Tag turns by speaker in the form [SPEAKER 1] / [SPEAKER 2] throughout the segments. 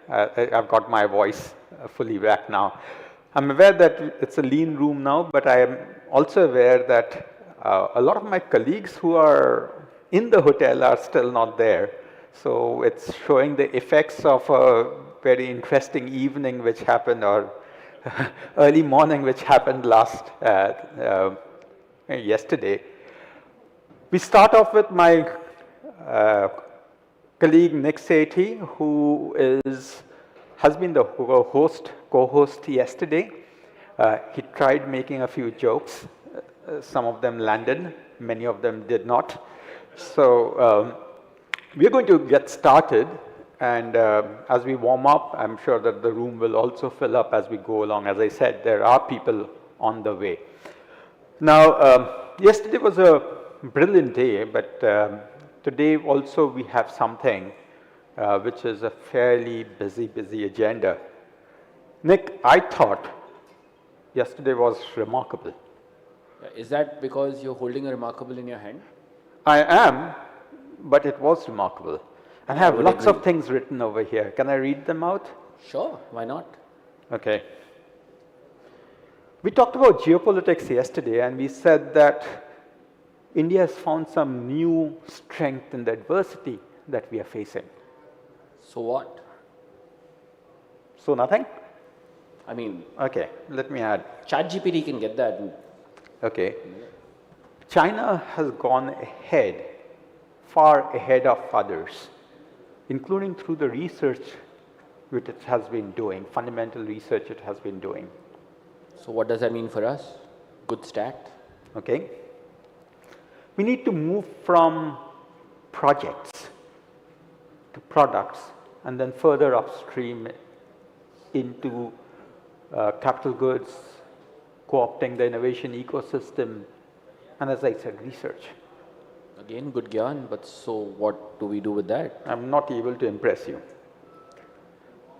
[SPEAKER 1] I've got my voice fully back now. I'm aware that it's a lean room now, but I am also aware that a lot of my colleagues who are in the hotel are still not there. So it's showing the effects of a very interesting evening which happened, or early morning which happened yesterday. We start off with my colleague Nick Sethi, who has been the co-host yesterday. He tried making a few jokes. Some of them landed, many of them did not. So we're going to get started, and as we warm up, I'm sure that the room will also fill up as we go along. As I said, there are people on the way. Now, yesterday was a brilliant day, but today also we have something which is a fairly busy agenda. Nick, I thought yesterday was remarkable.
[SPEAKER 2] Is that because you're holding a remarkable in your hand?
[SPEAKER 1] I am, but it was remarkable. And I have lots of things written over here. Can I read them out?
[SPEAKER 2] Sure, why not?
[SPEAKER 1] Okay. We talked about geopolitics yesterday, and we said that India has found some new strength in the adversity that we are facing.
[SPEAKER 2] So what?
[SPEAKER 1] So nothing?
[SPEAKER 2] I mean,
[SPEAKER 1] okay, let me add.
[SPEAKER 2] ChatGPT can get that.
[SPEAKER 1] Okay. China has gone ahead, far ahead of others, including through the research which it has been doing, fundamental research it has been doing.
[SPEAKER 2] So what does that mean for us? Good stat.
[SPEAKER 1] Okay. We need to move from projects to products, and then further upstream into capital goods, co-opting the innovation ecosystem, and as I said, research.
[SPEAKER 2] Again, good gyan, but so what do we do with that?
[SPEAKER 1] I'm not able to impress you.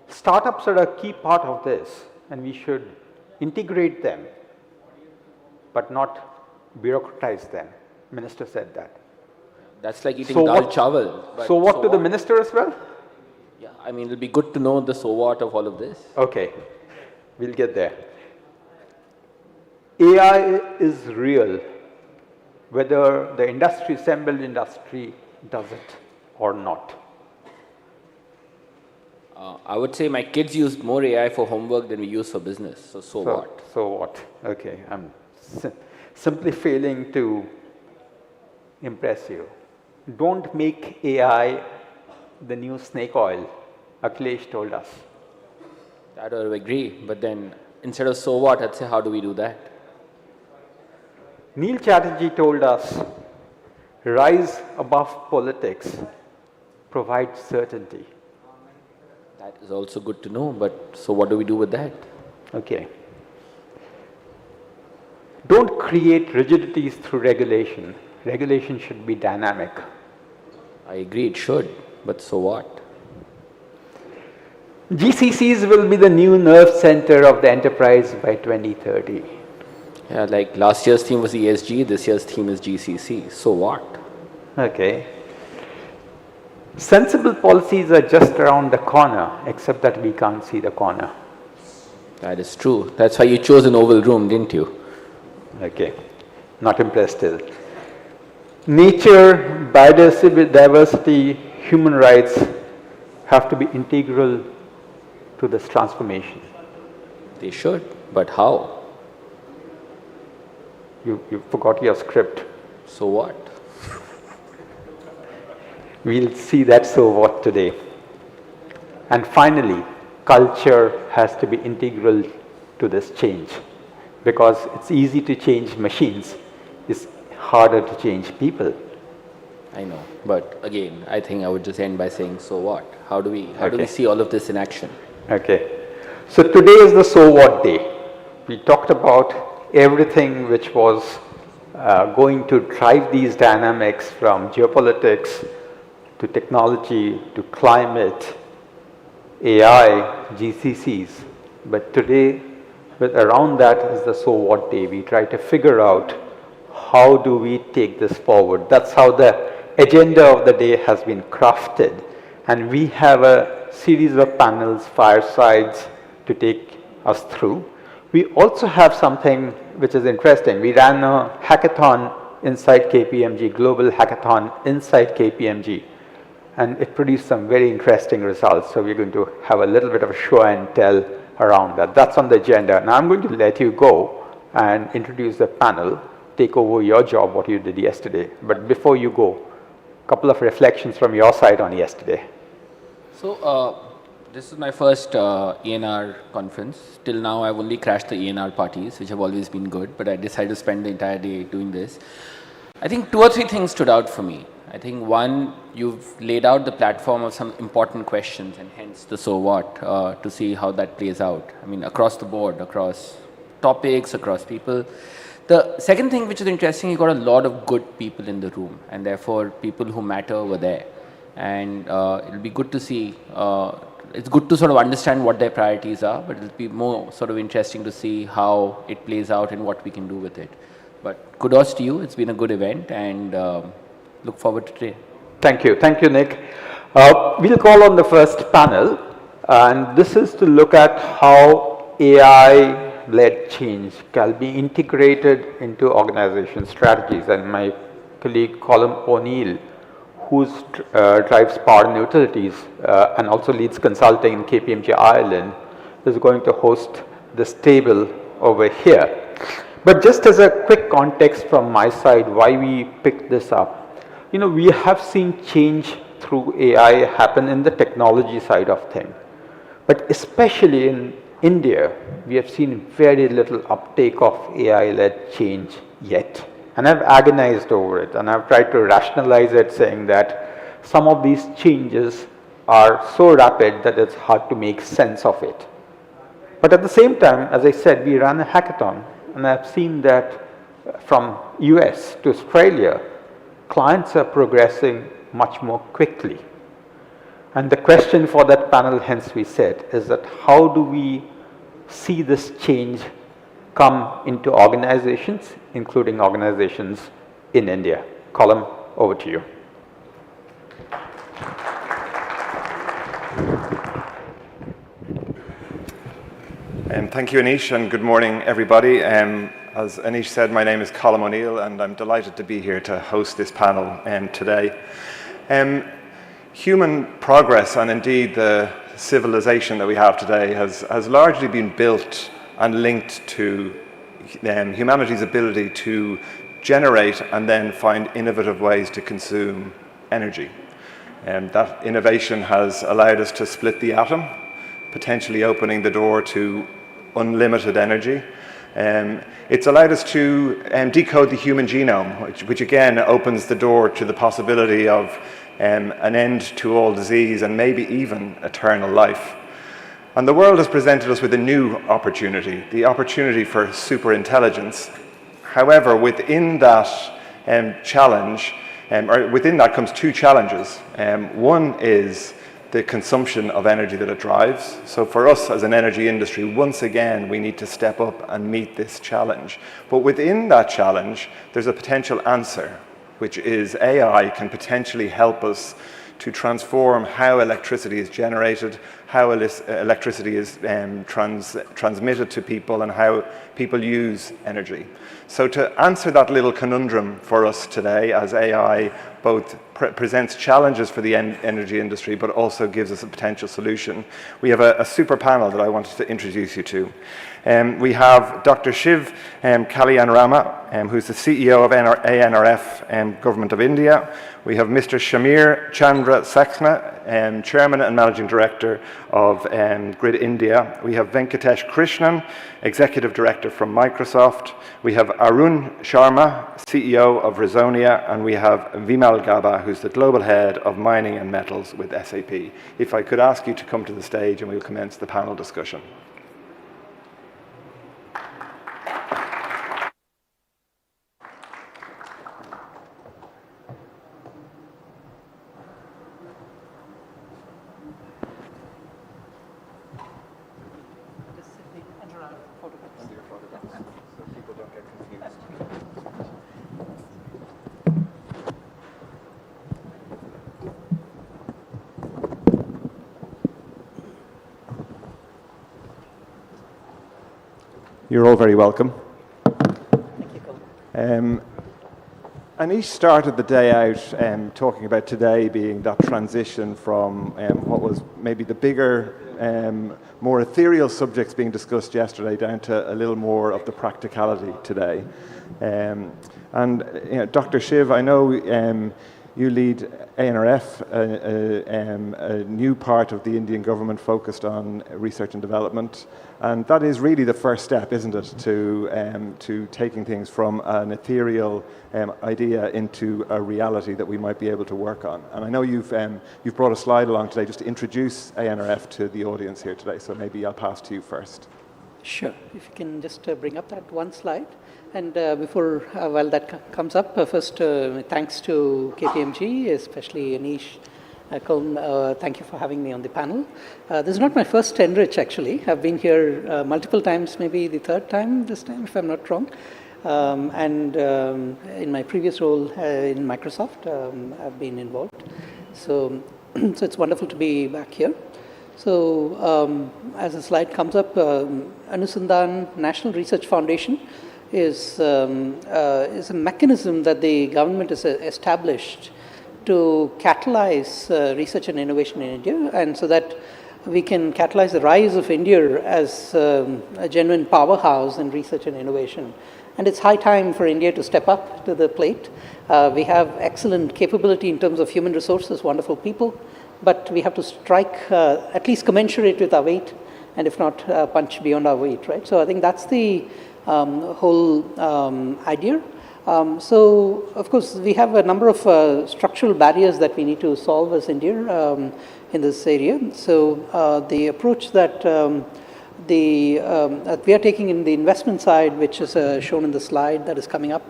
[SPEAKER 1] Startups are a key part of this, and we should integrate them, but not bureaucratize them. Minister said that.
[SPEAKER 2] That's like eating dal chawal.
[SPEAKER 1] So what to the minister as well?
[SPEAKER 2] Yeah, I mean, it'll be good to know the so what of all of this.
[SPEAKER 1] Okay, we'll get there. AI is real, whether the assembled industry does it or not.
[SPEAKER 2] I would say my kids use more AI for homework than we use for business. So what?
[SPEAKER 1] So what? Okay, I'm simply failing to impress you. Don't make AI the new snake oil, Akhilesh told us.
[SPEAKER 2] That I would agree, but then instead of so what, I'd say how do we do that?
[SPEAKER 1] Neil Chatterjee told us, rise above politics, provide certainty.
[SPEAKER 2] That is also good to know, but so what do we do with that?
[SPEAKER 1] Okay. Don't create rigidities through regulation. Regulation should be dynamic.
[SPEAKER 2] I agree it should, but so what?
[SPEAKER 1] GCCs will be the new nerve center of the enterprise by 2030.
[SPEAKER 2] Yeah, like last year's theme was ESG, this year's theme is GCC. So what?
[SPEAKER 1] Okay. Sensible policies are just around the corner, except that we can't see the corner.
[SPEAKER 2] That is true. That's why you chose an oval room, didn't you?
[SPEAKER 1] Okay. Not impressed still. Nature, biodiversity, human rights have to be integral to this transformation.
[SPEAKER 2] They should, but how?
[SPEAKER 1] You forgot your script.
[SPEAKER 2] So what?
[SPEAKER 1] We'll see that so what today. And finally, culture has to be integral to this change, because it's easy to change machines. It's harder to change people.
[SPEAKER 2] I know, but again, I think I would just end by saying, so what? How do we see all of this in action?
[SPEAKER 1] Okay. So today is the so what day. We talked about everything which was going to drive these dynamics, from geopolitics to technology to climate, AI, GCCs. But today, around that is the so what day. We try to figure out how do we take this forward. That's how the agenda of the day has been crafted. And we have a series of panels, firesides to take us through. We also have something which is interesting. We ran a hackathon inside KPMG, global hackathon inside KPMG, and it produced some very interesting results. So we're going to have a little bit of a show and tell around that. That's on the agenda. Now I'm going to let you go and introduce the panel, take over your job, what you did yesterday. But before you go, a couple of reflections from your side on yesterday.
[SPEAKER 2] So this is my first ENR conference. Till now, I've only crashed the ENR parties, which have always been good, but I decided to spend the entire day doing this. I think 2 or 3 things stood out for me. I think one, you've laid out the platform of some important questions, and hence the so what, to see how that plays out. I mean, across the board, across topics, across people. The second thing which is interesting, you got a lot of good people in the room, and therefore people who matter were there. And it'll be good to see, it's good to sort of understand what their priorities are, but it'll be more sort of interesting to see how it plays out and what we can do with it. But kudos to you, it's been a good event, and look forward to today.
[SPEAKER 1] Thank you, Nick. We'll call on the first panel, and this is to look at how AI-led change can be integrated into organization strategies. And my colleague Colm O'Neill, who drives power and utilities and also leads consulting in KPMG Ireland, is going to host this table over here. But just as a quick context from my side, why we picked this up, you know, we have seen change through AI happen in the technology side of things. But especially in India, we have seen very little uptake of AI-led change yet. And I've agonized over it, and I've tried to rationalize it, saying that some of these changes are so rapid that it's hard to make sense of it. But at the same time, as I said, we ran a hackathon, and I've seen that from US to Australia, clients are progressing much more quickly. And the question for that panel, hence we said, is that how do we see this change come into organizations, including organizations in India? Colm, over to you.
[SPEAKER 3] Thank you, Anish, and good morning, everybody. As Anish said, my name is Colm O'Neill, and I'm delighted to be here to host this panel today. Human progress, and indeed the civilization that we have today, has largely been built and linked to humanity's ability to generate and then find innovative ways to consume energy. That innovation has allowed us to split the atom, potentially opening the door to unlimited energy. It's allowed us to decode the human genome, which again opens the door to the possibility of an end to all disease and maybe even eternal life. And the world has presented us with a new opportunity, the opportunity for superintelligence. However, within that challenge, or within that comes 2 challenges. One is the consumption of energy that it drives. So for us as an energy industry, once again, we need to step up and meet this challenge. But within that challenge, there's a potential answer, which is AI can potentially help us to transform how electricity is generated, how electricity is transmitted to people, and how people use energy. So to answer that little conundrum for us today, as AI both presents challenges for the energy industry, but also gives us a potential solution, we have a super panel that I wanted to introduce you to. We have Dr. Shiv Kalyanraman, who's the CEO of ANRF, Government of India. We have Mr. Chandra Saxena, Chairman and Managing Director of Grid India. We have Venkatesh Krishnan, Executive Director from Microsoft. We have Arun Sharma, CEO of Resonia, and we have Vimal Gaba, who's the Global Head of Mining and Metals with SAP. If I could ask you to come to the stage and we'll commence the panel discussion. You're all very welcome.
[SPEAKER 4] Thank you, Colm.
[SPEAKER 3] Anish started the day out talking about today being that transition from what was maybe the bigger, more ethereal subjects being discussed yesterday down to a little more of the practicality today. And you know, Dr. Shiv, I know you lead ANRF, a new part of the Indian government focused on research and development. And that is really the first step, isn't it, to taking things from an ethereal idea into a reality that we might be able to work on. And I know you've brought a slide along today just to introduce ANRF to the audience here today, so maybe I'll pass to you first.
[SPEAKER 4] Sure. If you can just bring up that one slide. And before, while that comes up, first thanks to KPMG, especially Anish, Colm, thank you for having me on the panel. This is not my first ENRich, actually. I've been here multiple times, maybe the third time this time, if I'm not wrong. In my previous role in Microsoft, I've been involved. So, so it's wonderful to be back here. So as the slide comes up, Anusandhan National Research Foundation is a mechanism that the government has established to catalyze research and innovation in India, and so that we can catalyze the rise of India as a genuine powerhouse in research and innovation. And it's high time for India to step up to the plate. We have excellent capability in terms of human resources, wonderful people, but we have to strike at least commensurate with our weight, and if not, punch beyond our weight, right? So I think that's the whole idea. So, of course, we have a number of structural barriers that we need to solve as India in this area. So, the approach that we are taking in the investment side, which is shown in the slide that is coming up,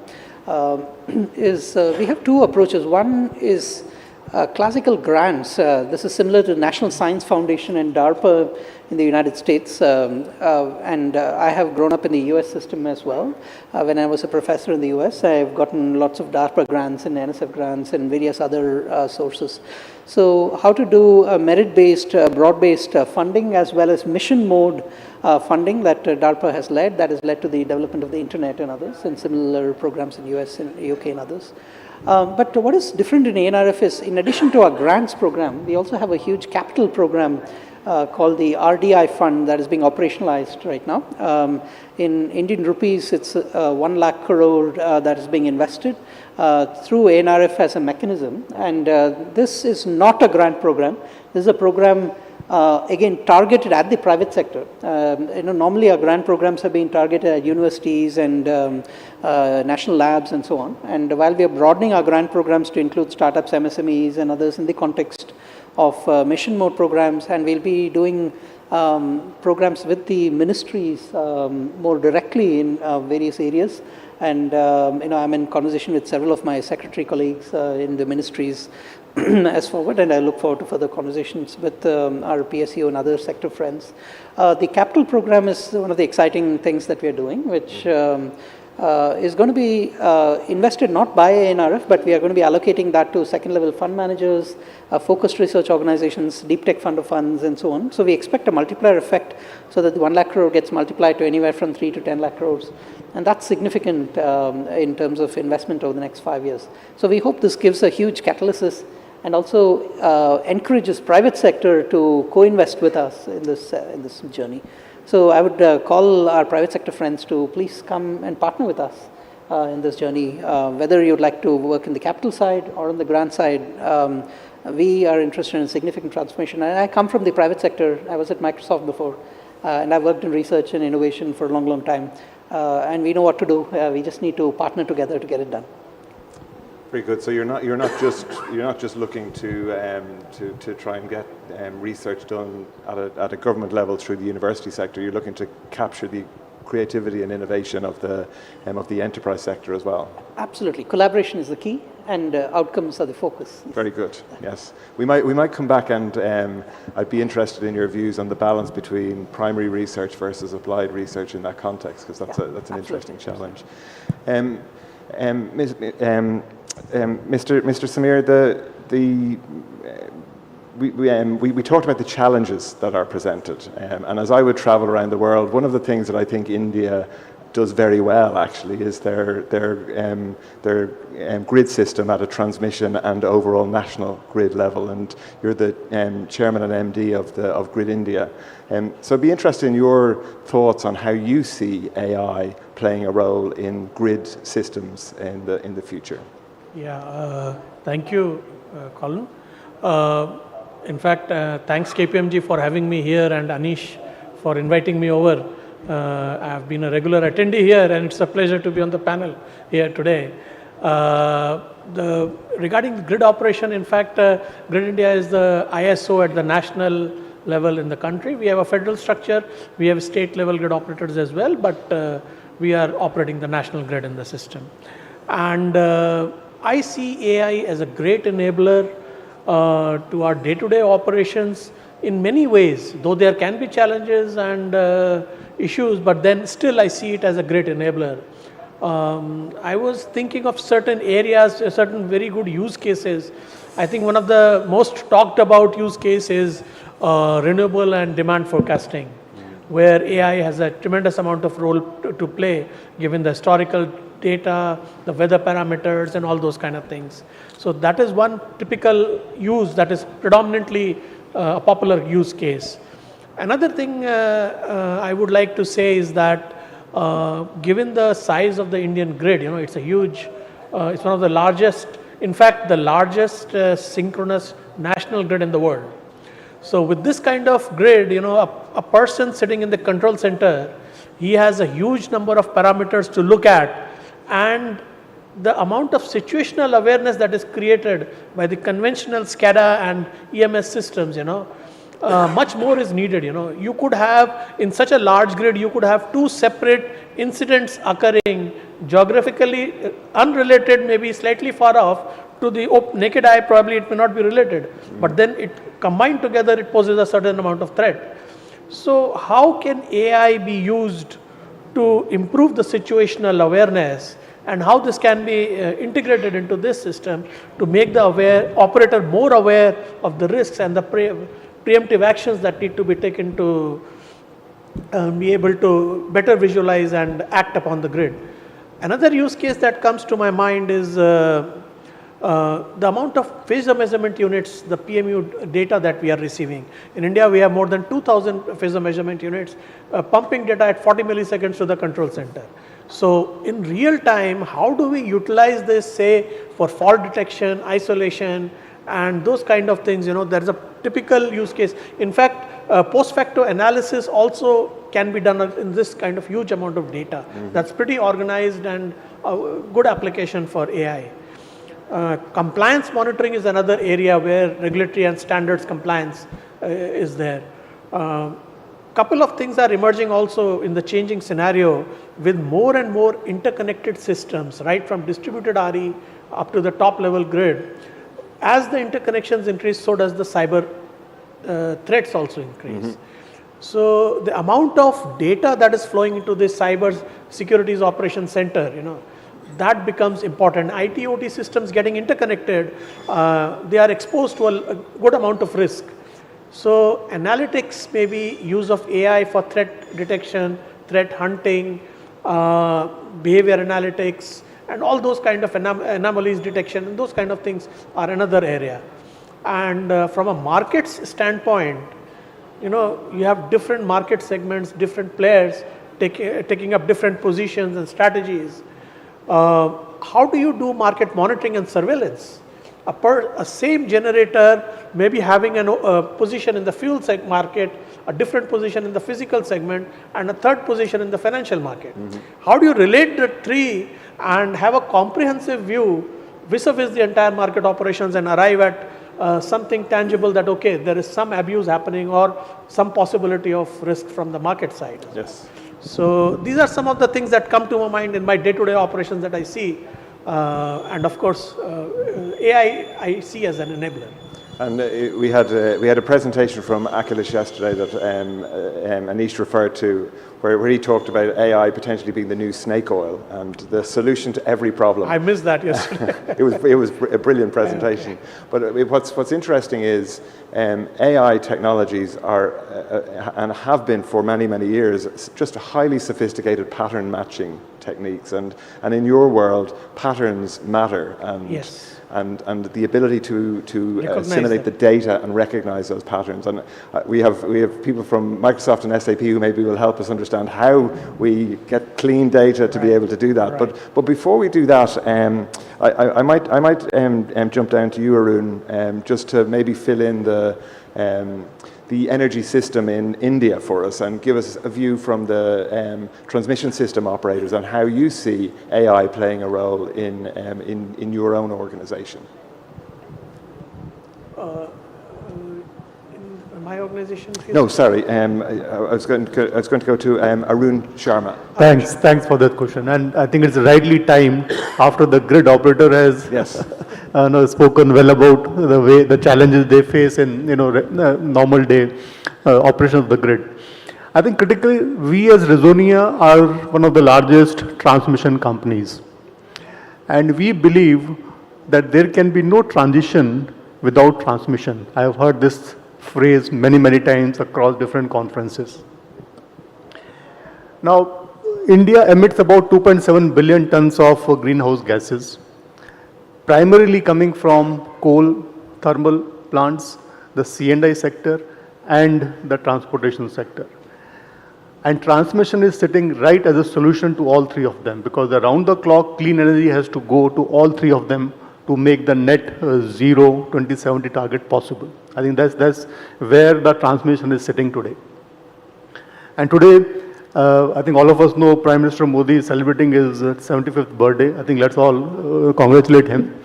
[SPEAKER 4] is we have two approaches. One is classical grants. This is similar to National Science Foundation and DARPA in the United States, and I have grown up in the US system as well. When I was a professor in the US, I've gotten lots of DARPA grants and NSF grants and various other sources. So how to do merit-based, broad-based funding as well as mission mode funding that DARPA has led, that has led to the development of the internet and others, and similar programs in US and UK and others. But what is different in ANRF is, in addition to our grants program, we also have a huge capital program called the RDI fund that is being operationalized right now. In Indian rupees, it's 1 lakh crore that is being invested through ANRF as a mechanism. And this is not a grant program. This is a program again targeted at the private sector. Normally our grant programs have been targeted at universities and national labs and so on. And while we are broadening our grant programs to include startups, MSMEs and others in the context of mission mode programs, and we'll be doing programs with the ministries more directly in various areas. And I'm in conversation with several of my secretary colleagues in the ministries as forward, and I look forward to further conversations with our PSU and other sector friends. The capital program is one of the exciting things that we are doing, which is going to be invested not by ANRF, but we are going to be allocating that to second level fund managers, focused research organizations, deep tech fund of funds, and so on. So we expect a multiplier effect so that the 1 lakh crore gets multiplied to anywhere from 3 to 10 lakh crores. And that's significant in terms of investment over the next 5 years. So we hope this gives a huge catalysis and also encourages private sector to co-invest with us in this journey. So I would call our private sector friends to please come and partner with us in this journey. Whether you'd like to work in the capital side or on the grant side, we are interested in significant transformation. And I come from the private sector. I was at Microsoft before, and I've worked in research and innovation for a long, long time. And we know what to do. We just need to partner together to get it done.
[SPEAKER 3] Very good. So you're not just looking to try and get research done at a government level through the university sector. You're looking to capture the creativity and innovation of the enterprise sector as well.
[SPEAKER 4] Absolutely. Collaboration is the key, and outcomes are the focus.
[SPEAKER 3] Very good. Yes. We might come back, and I'd be interested in your views on the balance between primary research versus applied research in that context, because that's an interesting challenge. Mr. Samir, we talked about the challenges that are presented. And as I would travel around the world, one of the things that I think India does very well actually is their grid system at a transmission and overall national grid level. And you're the chairman and MD of Grid India. So I'd be interested in your thoughts on how you see AI playing a role in grid systems in the future.
[SPEAKER 5] Yeah, thank you, Colm. In fact, thanks KPMG for having me here and Anish for inviting me over. I've been a regular attendee here and it's a pleasure to be on the panel here today. Regarding the grid operation, in fact, Grid India is the ISO at the national level in the country. We have a federal structure, we have state level grid operators as well, but we are operating the national grid in the system. And I see AI as a great enabler to our day-to-day operations in many ways, though there can be challenges and issues, but then still I see it as a great enabler. I was thinking of certain areas, certain very good use cases. I think one of the most talked about use case is renewable and demand forecasting, where AI has a tremendous amount of role to play, given the historical data, the weather parameters and all those kind of things. So that is one typical use that is predominantly a popular use case. Another thing I would like to say is that given the size of the Indian grid, it's a huge, it's one of the largest, in fact the largest synchronous national grid in the world. So with this kind of grid, a person sitting in the control center, he has a huge number of parameters to look at, and the amount of situational awareness that is created by the conventional SCADA and EMS systems, much more is needed. You could have, in such a large grid, you could have two separate incidents occurring geographically unrelated, maybe slightly far off. To the naked eye, probably it may not be related, but then it combined together, it poses a certain amount of threat. So how can AI be used to improve the situational awareness, and how this can be integrated into this system to make the operator more aware of the risks and the preemptive actions that need to be taken to be able to better visualize and act upon the grid. Another use case that comes to my mind is the amount of phasor measurement units, the PMU data that we are receiving. In India, we have more than 2,000 phasor measurement units pumping data at 40 milliseconds to the control center. So in real time, how do we utilize this, say, for fault detection, isolation, and those kind of things? There is a typical use case. In fact, post-facto analysis also can be done in this kind of huge amount of data. That's pretty organized and a good application for AI. Compliance monitoring is another area where regulatory and standards compliance is there. Couple of things are emerging also in the changing scenario with more and more interconnected systems, right from distributed RE up to the top level grid. As the interconnections increase, so does the cyber threats also increase. So the amount of data that is flowing into this cyber securities operations center, that becomes important. IT/OT systems getting interconnected, they are exposed to a good amount of risk. So analytics, maybe use of AI for threat detection, threat hunting, behavior analytics, and all those kind of anomalies detection, and those kind of things are another area. And from a markets standpoint, you have different market segments, different players taking up different positions and strategies. How do you do market monitoring and surveillance? A same generator may be having a position in the fuel market, a different position in the physical segment, and a third position in the financial market. How do you relate the three and have a comprehensive view vis-a-vis the entire market operations and arrive at something tangible that, okay, there is some abuse happening or some possibility of risk from the market side?
[SPEAKER 3] Yes.
[SPEAKER 5] So these are some of the things that come to my mind in my day-to-day operations that I see. And of course, AI I see as an enabler.
[SPEAKER 3] And we had a presentation from Akhilesh yesterday that Anish referred to, where he talked about AI potentially being the new snake oil and the solution to every problem.
[SPEAKER 5] I missed that yesterday.
[SPEAKER 3] It was a brilliant presentation. But what's interesting is AI technologies are and have been for many years just highly sophisticated pattern matching techniques, and in your world patterns matter, and
[SPEAKER 5] Yes.
[SPEAKER 3] and the ability to
[SPEAKER 5] Recognize
[SPEAKER 3] assimilate
[SPEAKER 5] them.
[SPEAKER 3] the data and recognize those patterns. And we have people from Microsoft and SAP who maybe will help us understand how we get clean data to be able to do that.
[SPEAKER 5] Right.
[SPEAKER 3] But before we do that, I might jump down to you, Arun, just to maybe fill in the energy system in India for us and give us a view from the transmission system operators on how you see AI playing a role in your own organization.
[SPEAKER 5] In my organization?
[SPEAKER 3] No, sorry. I was going to go to Arun Sharma.
[SPEAKER 6] Thanks for that question. And I think it's rightly timed after the grid operator has
[SPEAKER 3] Yes.
[SPEAKER 6] spoken well about the challenges they face in normal day operation of the grid. I think critically, we as Resonia are one of the largest transmission companies, and we believe that there can be no transition without transmission. I have heard this phrase many times across different conferences. Now, India emits about 2.7 billion tons of greenhouse gases, primarily coming from coal, thermal plants, the C&I sector, and the transportation sector. And transmission is sitting right as a solution to all three of them, because around the clock, clean energy has to go to all three of them to make the net zero 2070 target possible. I think that's where the transmission is sitting today. And today, I think all of us know Prime Minister Modi is celebrating his 75th birthday. I think let's all congratulate him.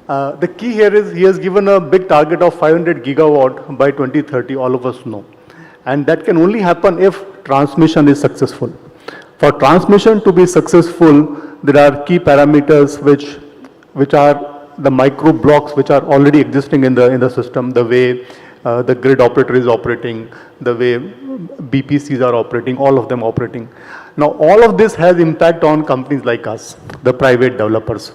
[SPEAKER 6] The key here is he has given a big target of 500 gigawatt by 2030, all of us know. And that can only happen if transmission is successful. For transmission to be successful, there are key parameters which are the micro blocks which are already existing in the system, the way the grid operator is operating, the way BPCs are operating, all of them operating. Now, all of this has impact on companies like us, the private developers.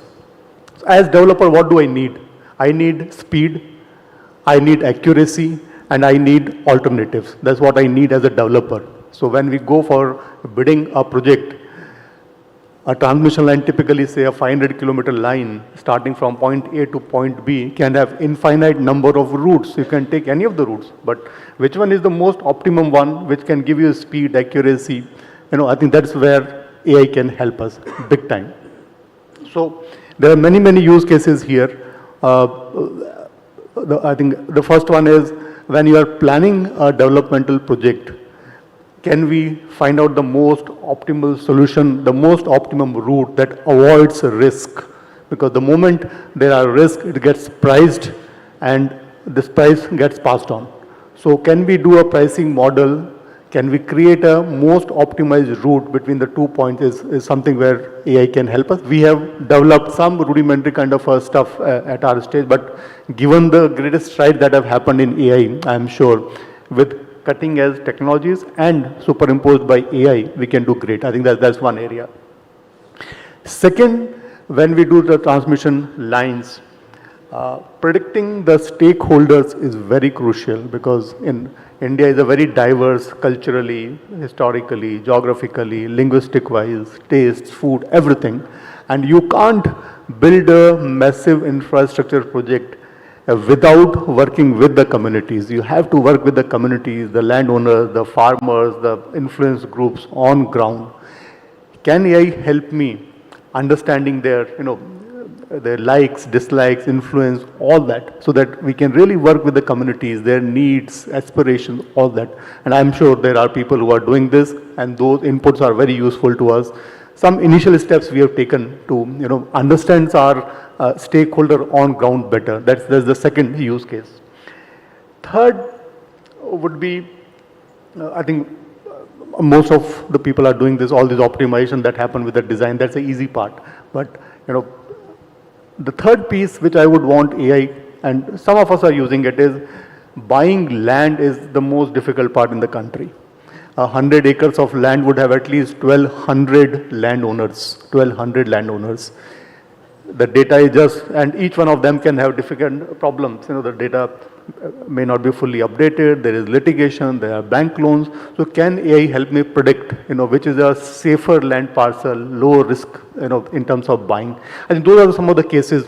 [SPEAKER 6] As developer, what do I need? I need speed, I need accuracy, and I need alternatives. That's what I need as a developer. So when we go for bidding a project, a transmission line, typically say a 500-kilometer line starting from point A to point B, can have infinite number of routes. You can take any of the routes, but which one is the most optimum one which can give you speed, accuracy? I think that's where AI can help us big time. So there are many use cases here. I think the first one is when you are planning a developmental project, can we find out the most optimal solution, the most optimum route that avoids risk? Because the moment there are risks, it gets priced and this price gets passed on. So can we do a pricing model? Can we create a most optimized route between the 2 points is something where AI can help us. We have developed some rudimentary kind of stuff at our stage, but given the greatest stride that have happened in AI, I am sure with cutting edge technologies and superimposed by AI, we can do great. I think that's one area. Second, when we do the transmission lines, predicting the stakeholders is very crucial, because in India is a very diverse culturally, historically, geographically, linguistic-wise, tastes, food, everything. And you can't build a massive infrastructure project without working with the communities. You have to work with the communities, the landowners, the farmers, the influence groups on ground. Can AI help me understanding their likes, dislikes, influence, all that, so that we can really work with the communities, their needs, aspirations, all that. And I'm sure there are people who are doing this, and those inputs are very useful to us. Some initial steps we have taken to understand our stakeholder on ground better. That's the second use case. Third would be, I think most of the people are doing this, all this optimization that happen with the design. That's the easy part. But the third piece which I would want AI and some of us are using it, is buying land is the most difficult part in the country. 100 acres of land would have at least 1,200 landowners, 1,200 landowners. The data is just, and each one of them can have different problems. The data may not be fully updated, there is litigation, there are bank loans. So can AI help me predict, which is a safer land parcel, low risk, in terms of buying? I think those are some of the cases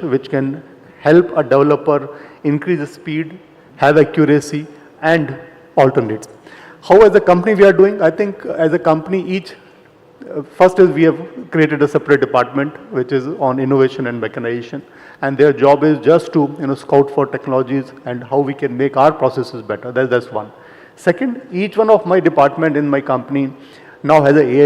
[SPEAKER 6] which can help a developer increase the speed, have accuracy, and alternates. How as a company we are doing? I think as a company, first is we have created a separate department which is on innovation and mechanization, and their job is just to scout for technologies and how we can make our processes better. That's one. Second, each one of my department in my company now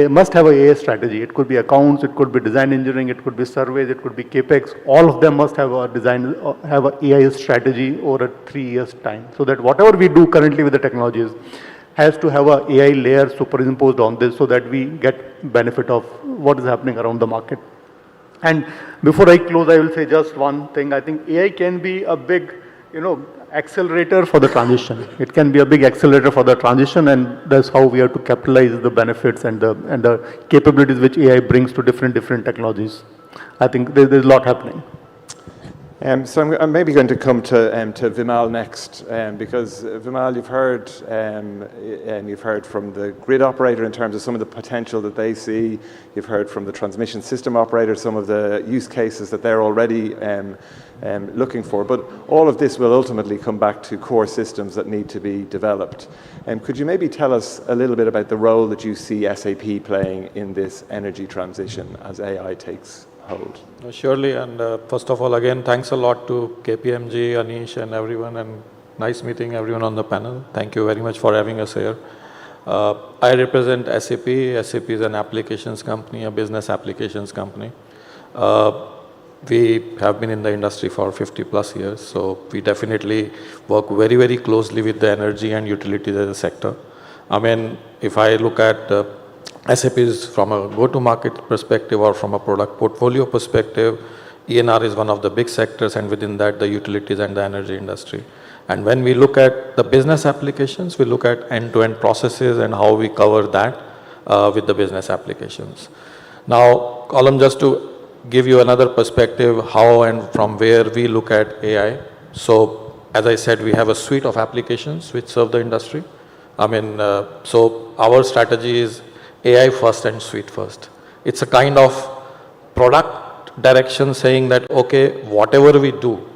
[SPEAKER 6] must have a AI strategy. It could be accounts, it could be design engineering, it could be surveys, it could be capex. All of them must have an AI strategy over a 3 years time, so that whatever we do currently with the technologies has to have a AI layer superimposed on this, so that we get benefit of what is happening around the market. And before I close, I will say just one thing. I think AI can be a big, accelerator for the transition. It can be a big accelerator for the transition, and that's how we have to capitalize the benefits and the capabilities which AI brings to different technologies. I think there's a lot happening.
[SPEAKER 3] So I'm maybe going to come to Vimal next, because Vimal, you've heard from the grid operator in terms of some of the potential that they see. You've heard from the transmission system operator some of the use cases that they're already looking for. But all of this will ultimately come back to core systems that need to be developed. Could you maybe tell us a little bit about the role that you see SAP playing in this energy transition as AI takes hold?
[SPEAKER 7] Surely, and first of all, again, thanks a lot to KPMG, Anish, and everyone, and nice meeting everyone on the panel. Thank you very much for having us here. I represent SAP. SAP is an applications company, a business applications company. We have been in the industry for 50 plus years, so we definitely work very, very closely with the energy and utilities as a sector. I mean, if I look at SAP is from a go-to-market perspective or from a product portfolio perspective, ENR is one of the big sectors, and within that, the utilities and the energy industry. And when we look at the business applications, we look at end-to-end processes and how we cover that with the business applications. Now, Colm, just to give you another perspective, how and from where we look at AI. So, as I said, we have a suite of applications which serve the industry. I mean, so our strategy is AI first and suite first. It's a kind of product direction saying that, okay, whatever we do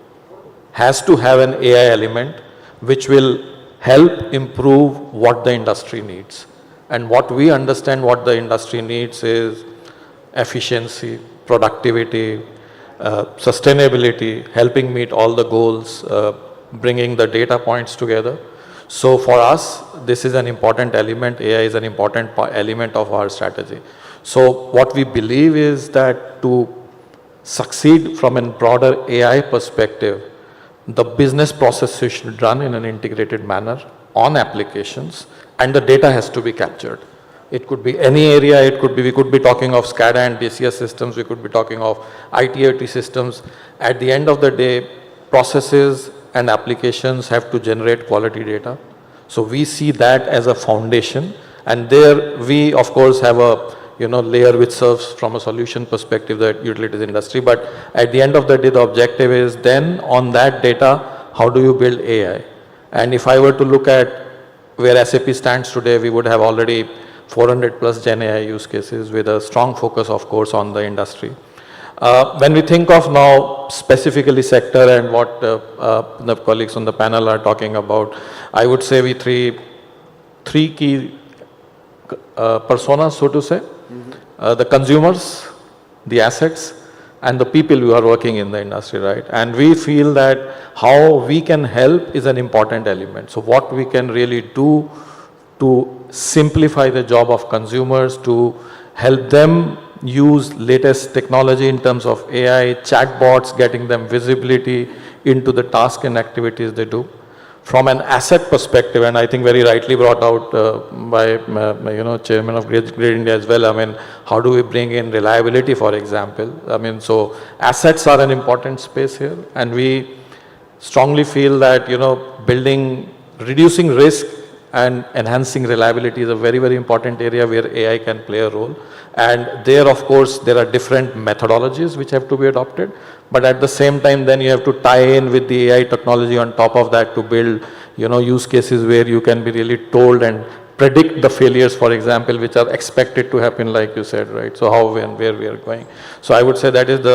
[SPEAKER 7] has to have an AI element which will help improve what the industry needs. And what we understand what the industry needs is efficiency, productivity, sustainability, helping meet all the goals, bringing the data points together. So for us, this is an important element. AI is an important element of our strategy. So what we believe is that to succeed from a broader AI perspective, the business processes should run in an integrated manner on applications, and the data has to be captured. It could be any area. We could be talking of SCADA and DCS systems. We could be talking of IT/OT systems. At the end of the day, processes and applications have to generate quality data. So we see that as a foundation, and there we of course have a layer which serves from a solution perspective the utilities industry. But at the end of the day, the objective is then on that data, how do you build AI? And if I were to look at where SAP stands today, we would have already 400 plus Gen AI use cases with a strong focus, of course, on the industry. When we think of now specifically sector and what the colleagues on the panel are talking about, I would say we three key personas, so to say. The consumers, the assets, and the people who are working in the industry, right? And we feel that how we can help is an important element. So what we can really do to simplify the job of consumers, to help them use latest technology in terms of AI, chatbots, getting them visibility into the task and activities they do. From an asset perspective, and I think very rightly brought out by Chairman of Grid India as well, I mean, how do we bring in reliability, for example? I mean, so assets are an important space here, and we strongly feel that, reducing risk and enhancing reliability is a very, very important area where AI can play a role. And there, of course, there are different methodologies which have to be adopted. But at the same time, then you have to tie in with the AI technology on top of that to build, use cases where you can be really told and predict the failures, for example, which are expected to happen, like you said, right? So how and where we are going. So I would say that is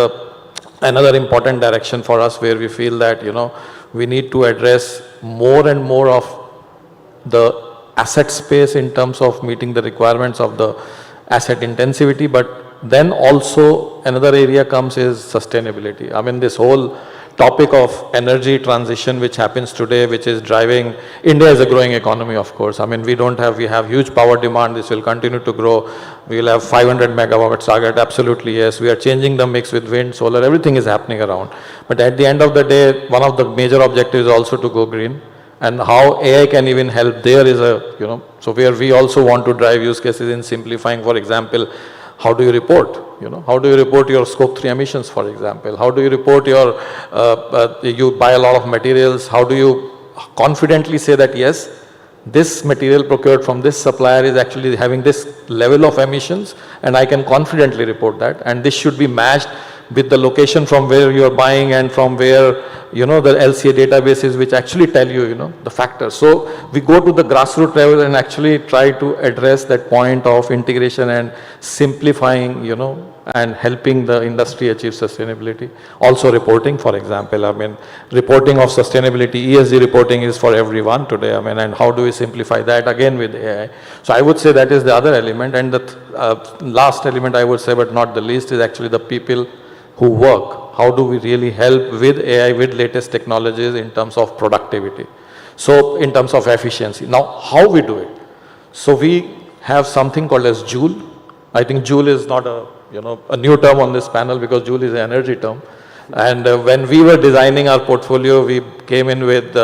[SPEAKER 7] another important direction for us, where we feel that, we need to address more and more of the asset space in terms of meeting the requirements of the asset intensivity, but then also another area comes is sustainability. I mean, this whole topic of energy transition which happens today, which is driving, India is a growing economy, of course. I mean, we have huge power demand, this will continue to grow. We will have 500 megawatts target, absolutely yes. We are changing the mix with wind, solar, everything is happening around. But at the end of the day, one of the major objectives is also to go green. And how AI can even help there is so where we also want to drive use cases in simplifying, for example, how do you report? How do you report your scope 3 emissions, for example? How do you report your, you buy a lot of materials, how do you confidently say that, yes, this material procured from this supplier is actually having this level of emissions, and I can confidently report that, and this should be matched with the location from where you are buying and from where, the LCA databases which actually tell you, the factors. So we go to the grassroots level and actually try to address that point of integration and simplifying, and helping the industry achieve sustainability. Also reporting, for example, I mean, reporting of sustainability, ESG reporting is for everyone today, I mean, and how do we simplify that again with AI? So I would say that is the other element, and the last element I would say, but not the least, is actually the people who work. How do we really help with AI, with latest technologies in terms of productivity? So in terms of efficiency. Now, how we do it? So we have something called as Joule. I think Joule is not a new term on this panel, because Joule is an energy term. And when we were designing our portfolio, we came in with,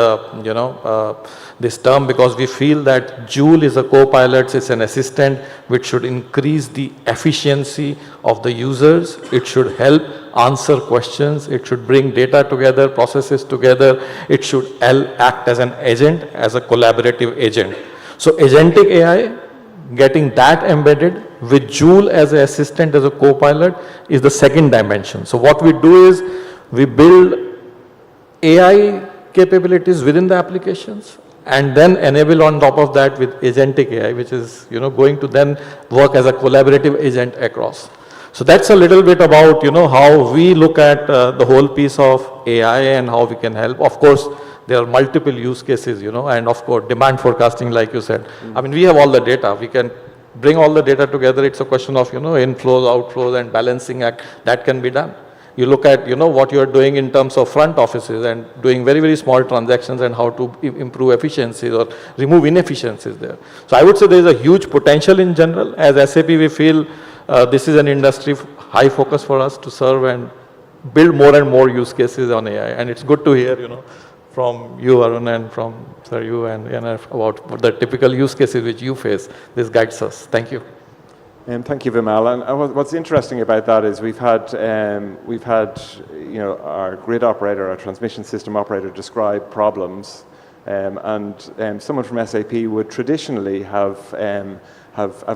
[SPEAKER 7] this term because we feel that Joule is a co-pilot, it's an assistant which should increase the efficiency of the users. It should help answer questions. It should bring data together, processes together. It should act as an agent, as a collaborative agent. So agentic AI, getting that embedded with Joule as an assistant, as a co-pilot, is the second dimension. So what we do is we build AI capabilities within the applications, and then enable on top of that with agentic AI, which is going to then work as a collaborative agent across. So that's a little bit about how we look at the whole piece of AI and how we can help. Of course, there are multiple use cases, and of course demand forecasting, like you said. I mean, we have all the data. We can bring all the data together. It's a question of inflows, outflows, and balancing act that can be done. You look at what you are doing in terms of front offices and doing very, very small transactions, and how to improve efficiencies or remove inefficiencies there. So I would say there is a huge potential in general. As SAP, we feel this is an industry high focus for us to serve and build more and more use cases on AI. And it's good to hear from you, Arun, and from you and ANRF about the typical use cases which you face. This guides us. Thank you.
[SPEAKER 3] Thank you, Vimal. And what's interesting about that is we've had our grid operator, our transmission system operator, describe problems, and someone from SAP would traditionally have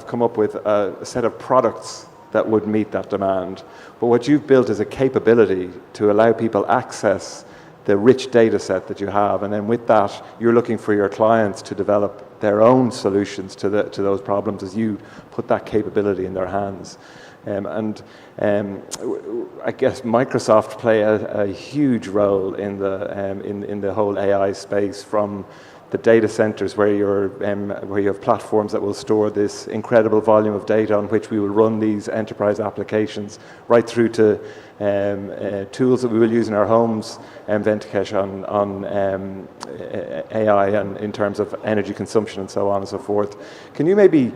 [SPEAKER 3] come up with a set of products that would meet that demand. But what you've built is a capability to allow people access the rich data set that you have, and then with that, you're looking for your clients to develop their own solutions to those problems as you put that capability in their hands. I guess Microsoft play a huge role in the whole AI space, from the data centers where you have platforms that will store this incredible volume of data on which we will run these enterprise applications, right through to tools that we will use in our homes, Venkatesh, on AI and in terms of energy consumption and so on and so forth. Can you maybe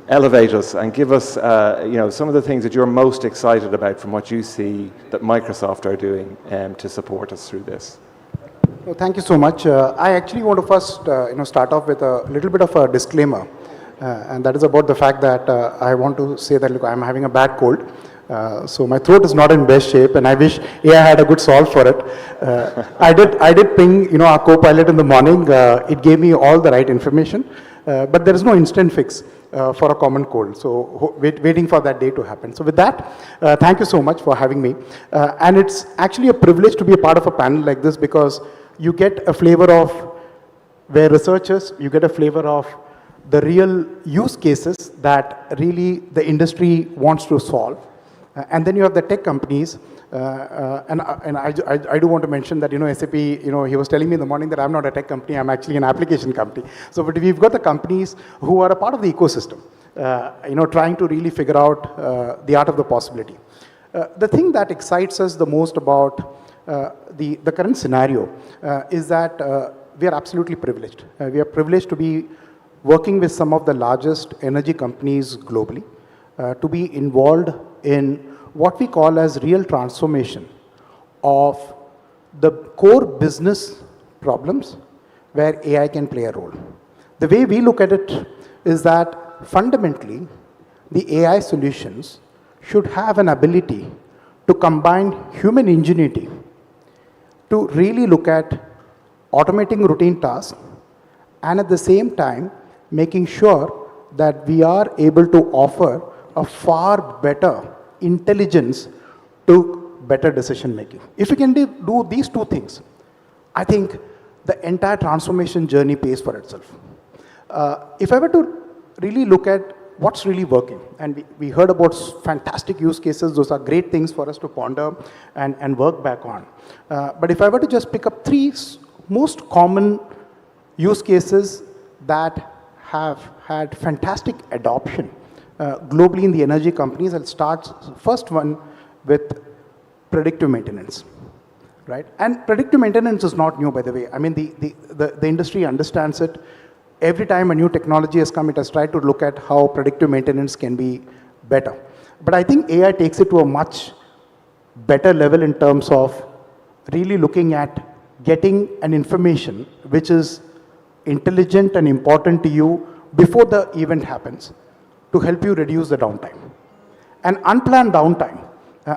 [SPEAKER 3] elevate us and give us some of the things that you're most excited about from what you see that Microsoft are doing to support us through this?
[SPEAKER 8] Well, thank you so much. I actually want to first, start off with a little bit of a disclaimer, and that is about the fact that I want to say that, look, I'm having a bad cold, so my throat is not in best shape, and I wish AI had a good solve for it. I did ping, our co-pilot in the morning. It gave me all the right information, but there is no instant fix for a common cold. So waiting for that day to happen. So with that, thank you so much for having me, and it's actually a privilege to be a part of a panel like this, because you get a flavor of where researchers, you get a flavor of the real use cases that really the industry wants to solve. And then you have the tech companies, and I do want to mention that, SAP, he was telling me in the morning that I'm not a tech company, I'm actually an application company. So, but we've got the companies who are a part of the ecosystem, trying to really figure out the art of the possibility. The thing that excites us the most about the current scenario is that we are absolutely privileged. We are privileged to be working with some of the largest energy companies globally, to be involved in what we call as real transformation of the core business problems where AI can play a role. The way we look at it is that fundamentally the AI solutions should have an ability to combine human ingenuity to really look at automating routine tasks, and at the same time making sure that we are able to offer a far better intelligence to better decision making. If we can do these two things, I think the entire transformation journey pays for itself. If I were to really look at what's really working, and we heard about fantastic use cases, those are great things for us to ponder and work back on. But if I were to just pick up three most common use cases that have had fantastic adoption globally in the energy companies, I'll start first one with predictive maintenance, right? And predictive maintenance is not new, by the way. I mean, the industry understands it. Every time a new technology has come, it has tried to look at how predictive maintenance can be better. But I think AI takes it to a much better level in terms of really looking at getting an information which is intelligent and important to you before the event happens to help you reduce the downtime. And unplanned downtime,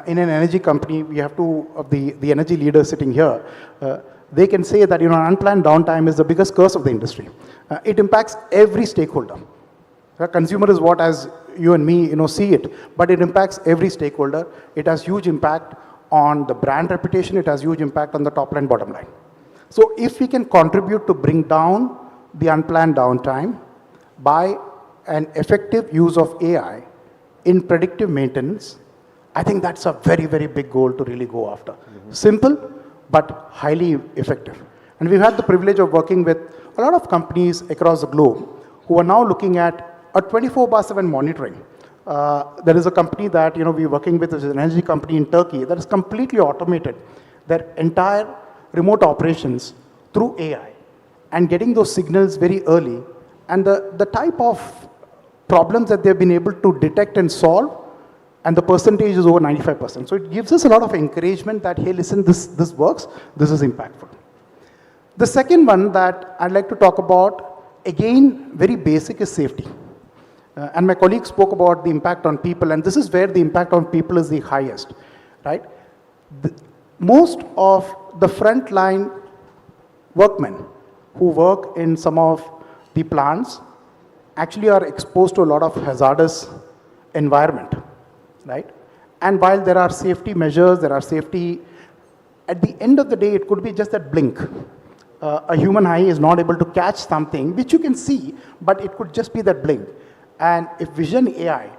[SPEAKER 8] in an energy company, we have two of the energy leaders sitting here. They can say that unplanned downtime is the biggest curse of the industry. It impacts every stakeholder. The consumer is what, as you and me see it, but it impacts every stakeholder. It has huge impact on the brand reputation. It has huge impact on the top line, bottom line. So if we can contribute to bring down the unplanned downtime by an effective use of AI in predictive maintenance, I think that's a very, very big goal to really go after. Simple, but highly effective. And we've had the privilege of working with a lot of companies across the globe who are now looking at a 24/7 monitoring. There is a company that we're working with, which is an energy company in Turkey, that has completely automated their entire remote operations through AI and getting those signals very early. And the type of problems that they've been able to detect and solve, and the percentage is over 95%. So it gives us a lot of encouragement that, hey, listen, this works, this is impactful. The second one that I'd like to talk about, again, very basic, is safety. And my colleague spoke about the impact on people, and this is where the impact on people is the highest, right? Most of the frontline workmen who work in some of the plants actually are exposed to a lot of hazardous environment, right? And while there are safety measures, there are safety, at the end of the day, it could be just that blink. A human eye is not able to catch something which you can see, but it could just be that blink. And if vision AI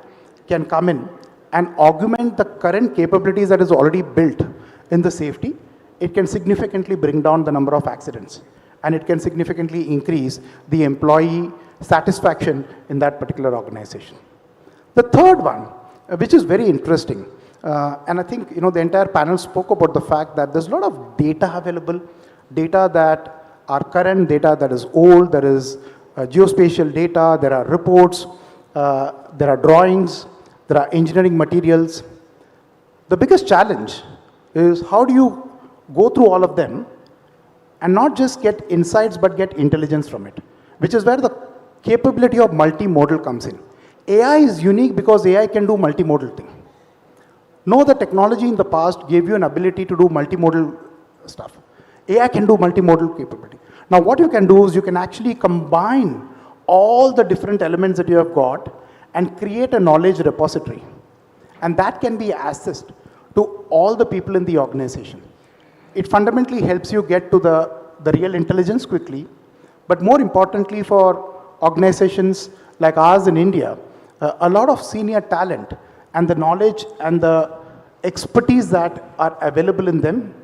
[SPEAKER 8] can come in and augment the current capabilities that is already built in the safety, it can significantly bring down the number of accidents. And it can significantly increase the employee satisfaction in that particular organization. The third one, which is very interesting, and I think the entire panel spoke about the fact that there's a lot of data available, data that are current, data that is old, there is geospatial data, there are reports, there are drawings, there are engineering materials. The biggest challenge is how do you go through all of them and not just get insights, but get intelligence from it, which is where the capability of multimodal comes in. AI is unique because AI can do multimodal thing. No other technology in the past gave you an ability to do multimodal stuff. AI can do multimodal capability. Now what you can do is you can actually combine all the different elements that you have got and create a knowledge repository. And that can be accessed to all the people in the organization. It fundamentally helps you get to the real intelligence quickly, but more importantly for organizations like ours in India, a lot of senior talent and the knowledge and the expertise that are available in them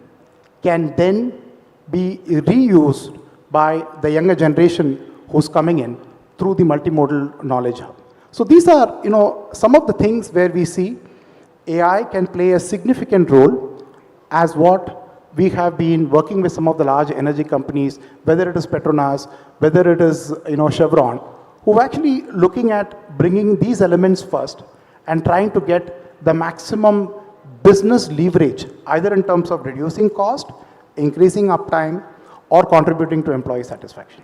[SPEAKER 8] can then be reused by the younger generation who's coming in through the multimodal knowledge hub. So these are, some of the things where we see AI can play a significant role as what we have been working with some of the large energy companies, whether it is Petronas, whether it is, Chevron, who are actually looking at bringing these elements first and trying to get the maximum business leverage, either in terms of reducing cost, increasing uptime, or contributing to employee satisfaction.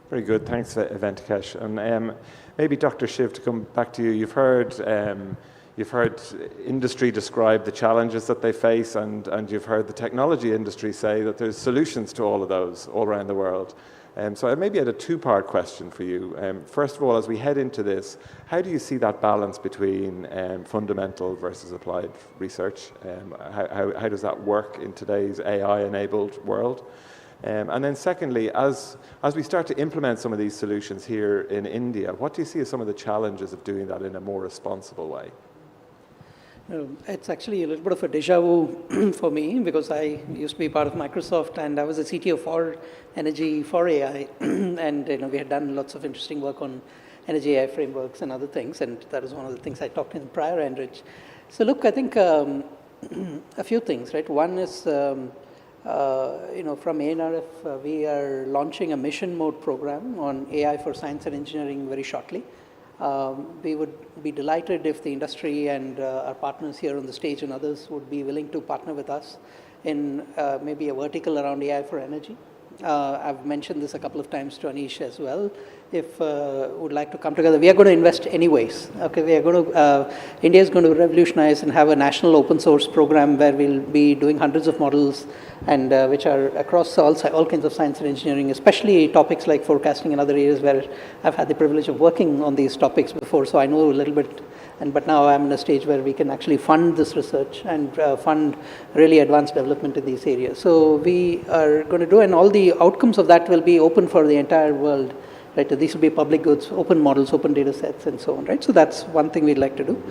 [SPEAKER 3] Very good. Thanks, Venkatesh. And maybe Dr. Shiv, to come back to you, you've heard industry describe the challenges that they face, and you've heard the technology industry say that there's solutions to all of those all around the world. So I maybe had a two-part question for you. First of all, as we head into this, how do you see that balance between fundamental versus applied research? How does that work in today's AI-enabled world? And then secondly, as we start to implement some of these solutions here in India, what do you see as some of the challenges of doing that in a more responsible way?
[SPEAKER 4] It's actually a little bit of a deja vu for me, because I used to be part of Microsoft and I was a CTO for energy for AI. And we had done lots of interesting work on energy AI frameworks and other things, and that is one of the things I talked in prior ENRich. So look, I think a few things, right? One is, from ANRF, we are launching a mission mode program on AI for science and engineering very shortly. We would be delighted if the industry and our partners here on the stage and others would be willing to partner with us in maybe a vertical around AI for energy. I've mentioned this a couple of times to Anish as well. If would like to come together, we are going to invest anyways. Okay, we are going to, India is going to revolutionize and have a national open source program where we'll be doing hundreds of models, and which are across all kinds of science and engineering, especially topics like forecasting and other areas where I've had the privilege of working on these topics before, so I know a little bit. But now I'm in a stage where we can actually fund this research and fund really advanced development in these areas. So we are going to do, and all the outcomes of that will be open for the entire world. Right, these will be public goods, open models, open data sets, and so on. Right, so that's one thing we'd like to do.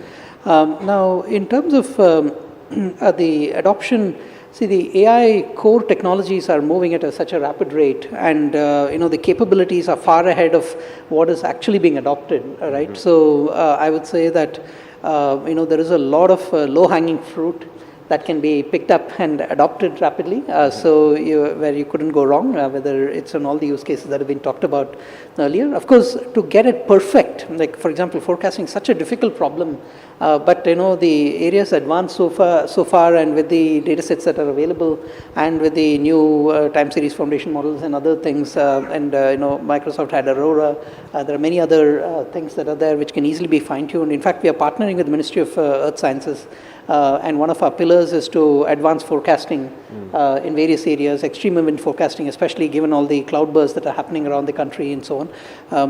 [SPEAKER 4] Now, in terms of the adoption, see, the AI core technologies are moving at such a rapid rate, and the capabilities are far ahead of what is actually being adopted. Right, so I would say that there is a lot of low-hanging fruit that can be picked up and adopted rapidly, where you couldn't go wrong, whether it's on all the use cases that have been talked about earlier. Of course, to get it perfect, like for example, forecasting is such a difficult problem, but the areas advanced so far, and with the data sets that are available, and with the new time series foundation models and other things, Microsoft had Aurora. There are many other things that are there which can easily be fine-tuned. In fact, we are partnering with the Ministry of Earth Sciences, and one of our pillars is to advance forecasting in various areas, extreme event forecasting, especially given all the cloud bursts that are happening around the country and so on.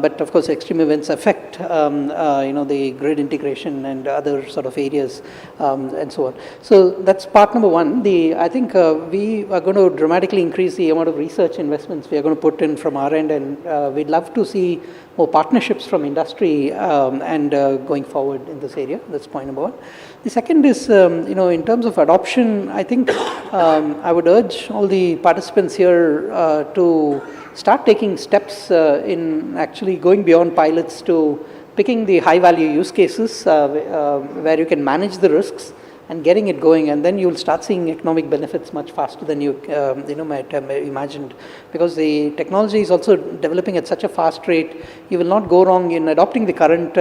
[SPEAKER 4] But of course, extreme events affect the grid integration and other sort of areas and so on. So that's part number one. I think we are going to dramatically increase the amount of research investments we are going to put in from our end, and we'd love to see more partnerships from industry and going forward in this area. That's point number one. The second is, in terms of adoption, I think I would urge all the participants here to start taking steps in actually going beyond pilots to picking the high-value use cases where you can manage the risks and getting it going, and then you'll start seeing economic benefits much faster than you might have imagined, because the technology is also developing at such a fast rate. You will not go wrong in adopting the current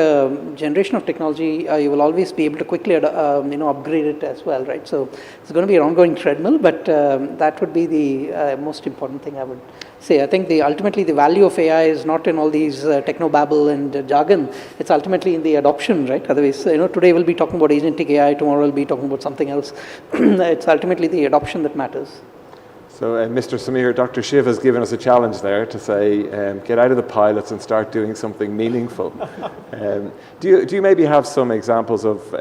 [SPEAKER 4] generation of technology. You will always be able to quickly upgrade it as well, right? So it's going to be an ongoing treadmill, but that would be the most important thing I would say. I think ultimately the value of AI is not in all these technobabble and jargon. It's ultimately in the adoption, right? Otherwise, today we'll be talking about agentic AI, tomorrow we'll be talking about something else. It's ultimately the adoption that matters.
[SPEAKER 3] So, Mr. Samir, Dr. Shiv has given us a challenge there to say, get out of the pilots and start doing something meaningful. Do you maybe have some examples of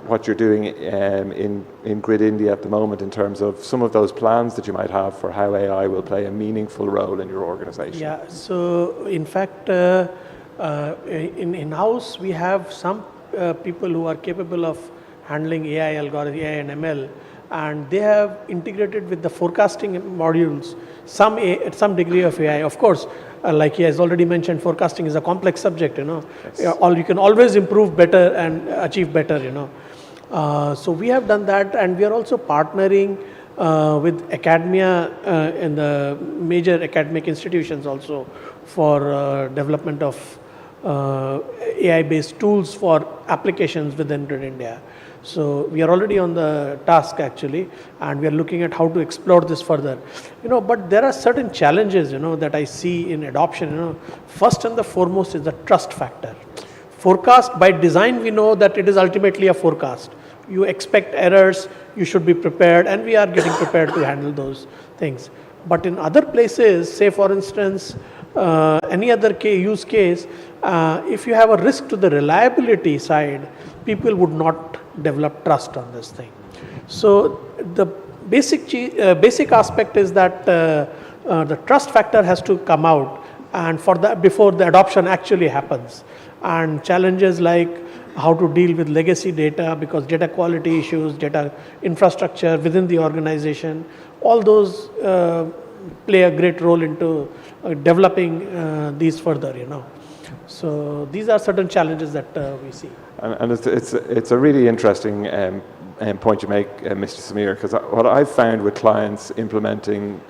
[SPEAKER 3] what you're doing in Grid India at the moment in terms of some of those plans that you might have for how AI will play a meaningful role in your organization?
[SPEAKER 5] Yeah, so in fact, in-house we have some people who are capable of handling AI algorithm, AI and ML, and they have integrated with the forecasting modules some degree of AI. Of course, like he has already mentioned, forecasting is a complex subject, Yes. You can always improve better and achieve better, So we have done that, and we are also partnering with academia and the major academic institutions also for development of AI-based tools for applications within Grid India. So we are already on the task actually, and we are looking at how to explore this further. But there are certain challenges, that I see in adoption. First and the foremost is the trust factor. Forecast by design, we know that it is ultimately a forecast. You expect errors, you should be prepared, and we are getting prepared to handle those things. But in other places, say for instance, any other use case, if you have a risk to the reliability side, people would not develop trust on this thing. So the basic aspect is that the trust factor has to come out, and for that before the adoption actually happens. And challenges like how to deal with legacy data, because data quality issues, data infrastructure within the organization, all those play a great role into developing these further, So these are certain challenges that we see.
[SPEAKER 3] And it's a really interesting point you make, Mr. Samir, because what I've found with clients implementing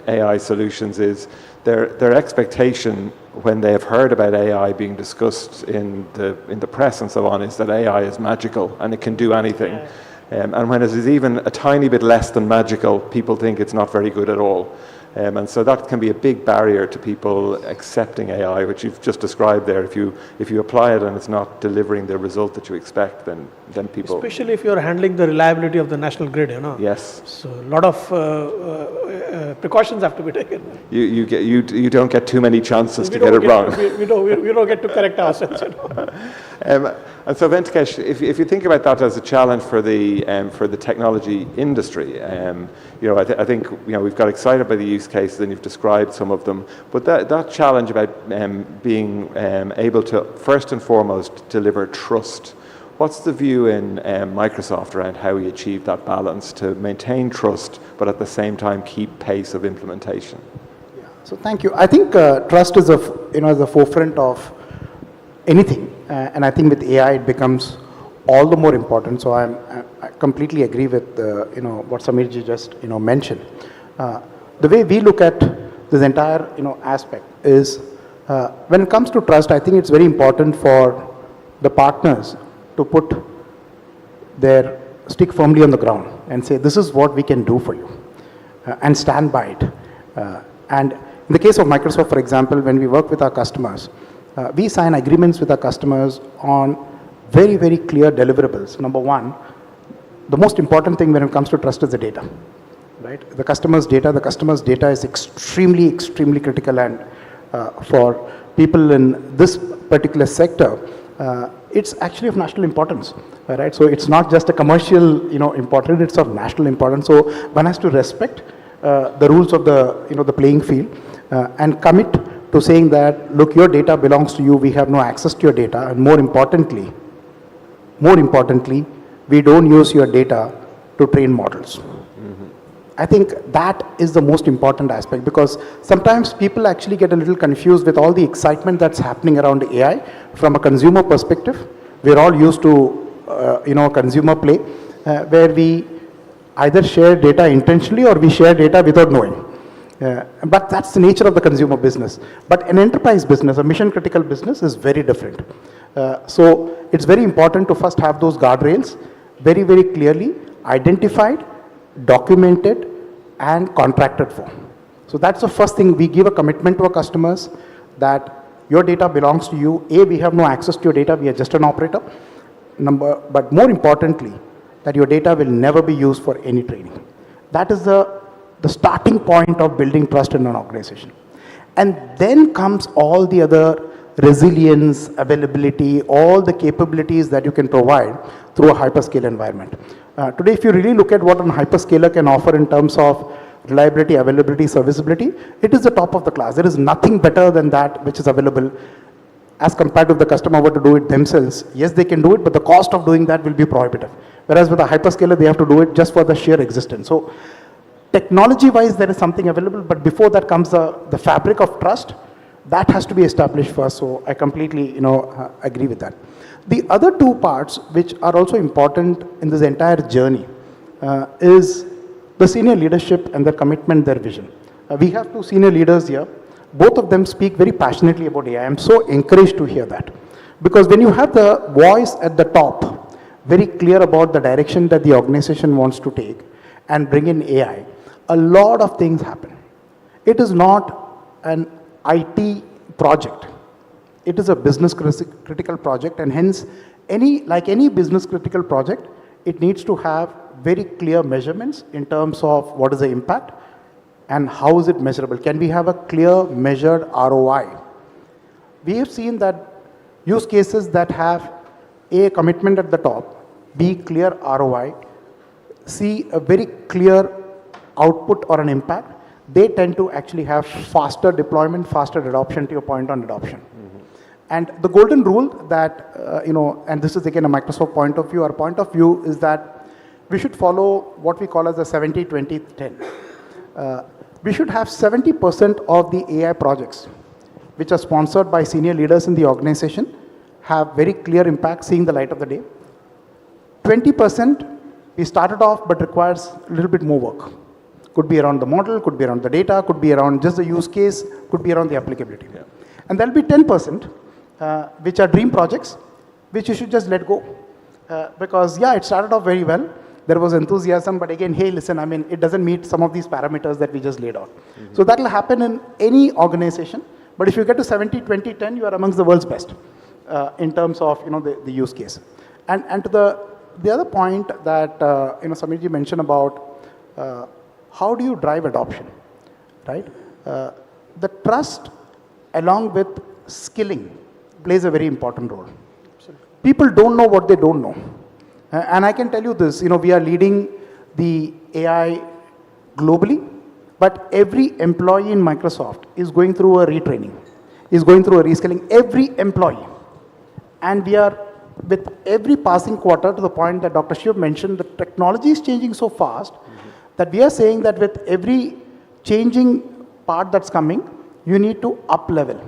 [SPEAKER 3] AI solutions is their expectation when they have heard about AI being discussed in the press and so on is that AI is magical and it can do anything. And when it is even a tiny bit less than magical, people think it's not very good at all. And so that can be a big barrier to people accepting AI, which you've just described there. If you apply it and it's not delivering the result that you expect, then people...
[SPEAKER 5] Especially if you're handling the reliability of the national grid,
[SPEAKER 3] Yes.
[SPEAKER 5] So a lot of precautions have to be taken.
[SPEAKER 3] You don't get too many chances to get it wrong.
[SPEAKER 5] We don't get to correct ourselves,
[SPEAKER 3] And so Venkatesh, if you think about that as a challenge for the technology industry, I think we've got excited by the use cases and you've described some of them. But that challenge about being able to first and foremost deliver trust. What's the view in Microsoft around how we achieve that balance to maintain trust, but at the same time keep pace of implementation?
[SPEAKER 8] Yeah. So thank you. I think trust is the forefront of anything, and I think with AI it becomes all the more important. So I completely agree with what Samir ji just mentioned. The way we look at this entire aspect is when it comes to trust, I think it's very important for the partners to put their stick firmly on the ground and say, this is what we can do for you, and stand by it. And in the case of Microsoft, for example, when we work with our customers, we sign agreements with our customers on very, very clear deliverables. Number one, the most important thing when it comes to trust is the data, right? The customer's data is extremely, extremely critical, and for people in this particular sector, it's actually of national importance, right? So it's not just a commercial, importance, it's of national importance. So one has to respect the rules of the playing field and commit to saying that, look, your data belongs to you, we have no access to your data, and more importantly, we don't use your data to train models. Mm-hmm. I think that is the most important aspect, because sometimes people actually get a little confused with all the excitement that's happening around AI from a consumer perspective. We're all used to, consumer play, where we either share data intentionally or we share data without knowing. But that's the nature of the consumer business. But an enterprise business, a mission critical business is very different. So it's very important to first have those guardrails very, very clearly identified, documented, and contracted for. So that's the first thing. We give a commitment to our customers that your data belongs to you. A, we have no access to your data. We are just an operator. But more importantly, that your data will never be used for any trading. That is the starting point of building trust in an organization. And then comes all the other resilience, availability, all the capabilities that you can provide through a hyperscale environment. Today, if you really look at what a hyperscaler can offer in terms of reliability, availability, serviceability, it is the top of the class. There is nothing better than that which is available as compared to if the customer were to do it themselves. Yes, they can do it, but the cost of doing that will be prohibitive. Whereas with a hyperscaler, they have to do it just for the sheer existence. So technology-wise, there is something available, but before that comes the fabric of trust. That has to be established first, so I completely agree with that. The other two parts which are also important in this entire journey is the senior leadership and their commitment, their vision. We have two senior leaders here. Both of them speak very passionately about AI. I'm so encouraged to hear that. Because when you have the voice at the top, very clear about the direction that the organization wants to take and bring in AI, a lot of things happen. It is not an IT project. It is a business critical project, and hence, like any business critical project, it needs to have very clear measurements in terms of what is the impact and how is it measurable. Can we have a clear measured ROI? We have seen that use cases that have A, commitment at the top, B, clear ROI, C, a very clear output or an impact, they tend to actually have faster deployment, faster adoption, to your point on adoption. And the golden rule that, and this is again a Microsoft point of view, our point of view is that we should follow what we call as the 70-20-10. We should have 70% of the AI projects which are sponsored by senior leaders in the organization have very clear impact, seeing the light of the day. 20% we started off but requires a little bit more work. Could be around the model, could be around the data, could be around just the use case, could be around the applicability. Yeah. And there'll be 10% which are dream projects, which you should just let go. Because yeah, it started off very well. There was enthusiasm, but again, hey, listen, I mean, it doesn't meet some of these parameters that we just laid out. So that will happen in any organization. But if you get to 70-20-10, you are amongst the world's best in terms of the use case. And to the other point that Samir ji mentioned about how do you drive adoption, right? The trust along with skilling plays a very important role. People don't know what they don't know. And I can tell you this, we are leading the AI globally, but every employee in Microsoft is going through a retraining, is going through a reskilling, every employee. And we are, with every passing quarter, to the point that Dr. Shiv mentioned, the technology is changing so fast that we are saying that with every changing part that's coming, you need to up level.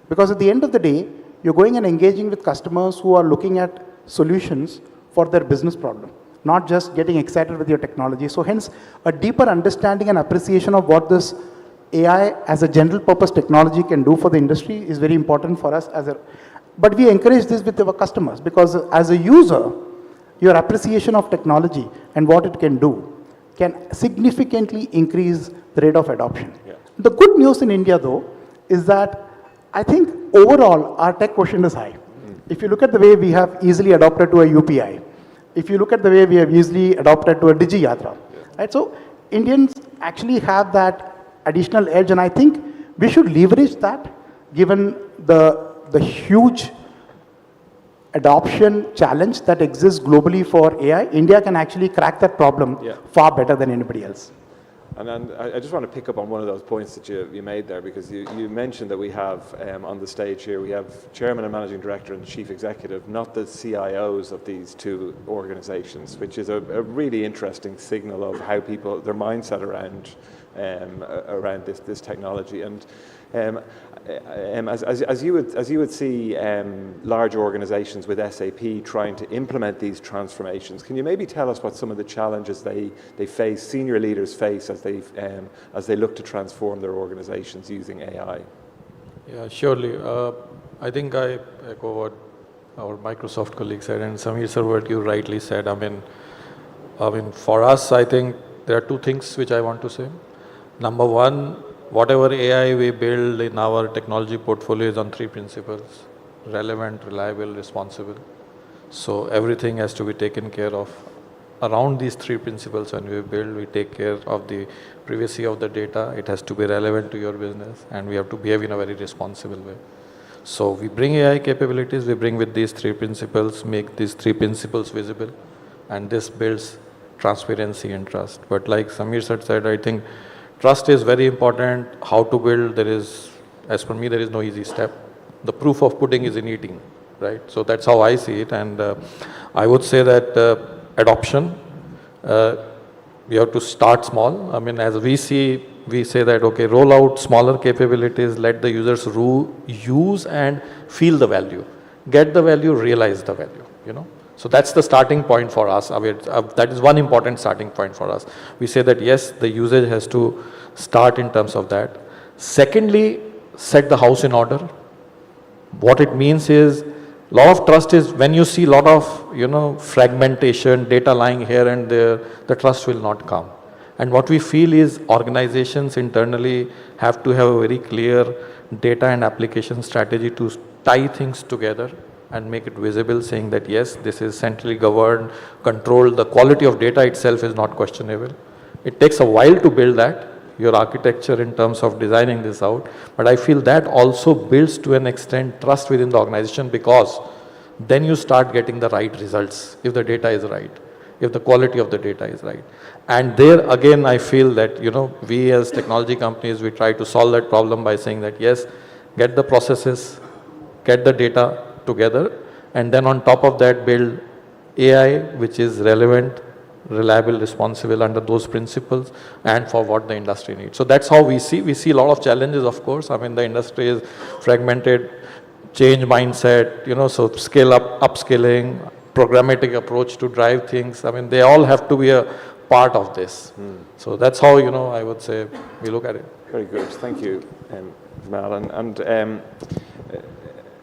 [SPEAKER 8] Because at the end of the day, you're going and engaging with customers who are looking at solutions for their business problem, not just getting excited with your technology. So hence, a deeper understanding and appreciation of what this AI as a general purpose technology can do for the industry is very important for us but we encourage this with our customers, because as a user, your appreciation of technology and what it can do can significantly increase the rate of adoption. Yeah. The good news in India though, is that I think overall our tech quotient is high. If you look at the way we have easily adopted to a UPI, if you look at the way we have easily adopted to a Digi Yatra, right? So Indians actually have that additional edge, and I think we should leverage that given the huge adoption challenge that exists globally for AI. India can actually crack that problem far better than anybody else.
[SPEAKER 3] And I just want to pick up on one of those points that you made there, because you mentioned that we have on the stage here, we have chairman and managing director and chief executive, not the CIOs of these two organizations, which is a really interesting signal of how people, their mindset around around this technology. And as you would see large organizations with SAP trying to implement these transformations, can you maybe tell us what some of the challenges they face, senior leaders face as they look to transform their organizations using AI?
[SPEAKER 7] Yeah, surely. I think I echo what our Microsoft colleague said, and Samir sir, what you rightly said. I mean, for us, I think there are two things which I want to say. Number one, whatever AI we build in our technology portfolio is on three principles: relevant, reliable, responsible. So everything has to be taken care of around these three principles. When we build, we take care of the privacy of the data. It has to be relevant to your business, and we have to behave in a very responsible way. So we bring AI capabilities, we bring with these three principles, make these three principles visible, and this builds transparency and trust. But like Samir sir said, I think trust is very important. How to build, there is, as for me, there is no easy step. The proof of pudding is in eating, right? So that's how I see it. And I would say that adoption, we have to start small. I mean, as we say that, okay, roll out smaller capabilities, let the users use and feel the value. Get the value, realize the value, you know. So that's the starting point for us. I mean, that is one important starting point for us. We say that yes, the usage has to start in terms of that. Secondly, set the house in order. What it means is, lot of trust is when you see lot of, you know, fragmentation, data lying here and there, the trust will not come. And what we feel is organizations internally have to have a very clear data and application strategy to tie things together and make it visible, saying that yes, this is centrally governed, controlled. The quality of data itself is not questionable. It takes a while to build that, your architecture in terms of designing this out. But I feel that also builds to an extent trust within the organization, because then you start getting the right results if the data is right, if the quality of the data is right. And there again, I feel that, you know, we as technology companies, we try to solve that problem by saying that yes, get the processes, get the data together, and then on top of that build AI which is relevant, reliable, responsible under those principles and for what the industry needs. So that's how we see. We see a lot of challenges, of course. I mean, the industry is fragmented, change mindset, you know, so scale up, upskilling, programmatic approach to drive things. I mean, they all have to be a part of this. So that's how, you know, I would say we look at it.
[SPEAKER 3] Very good. Thank you, Vimal.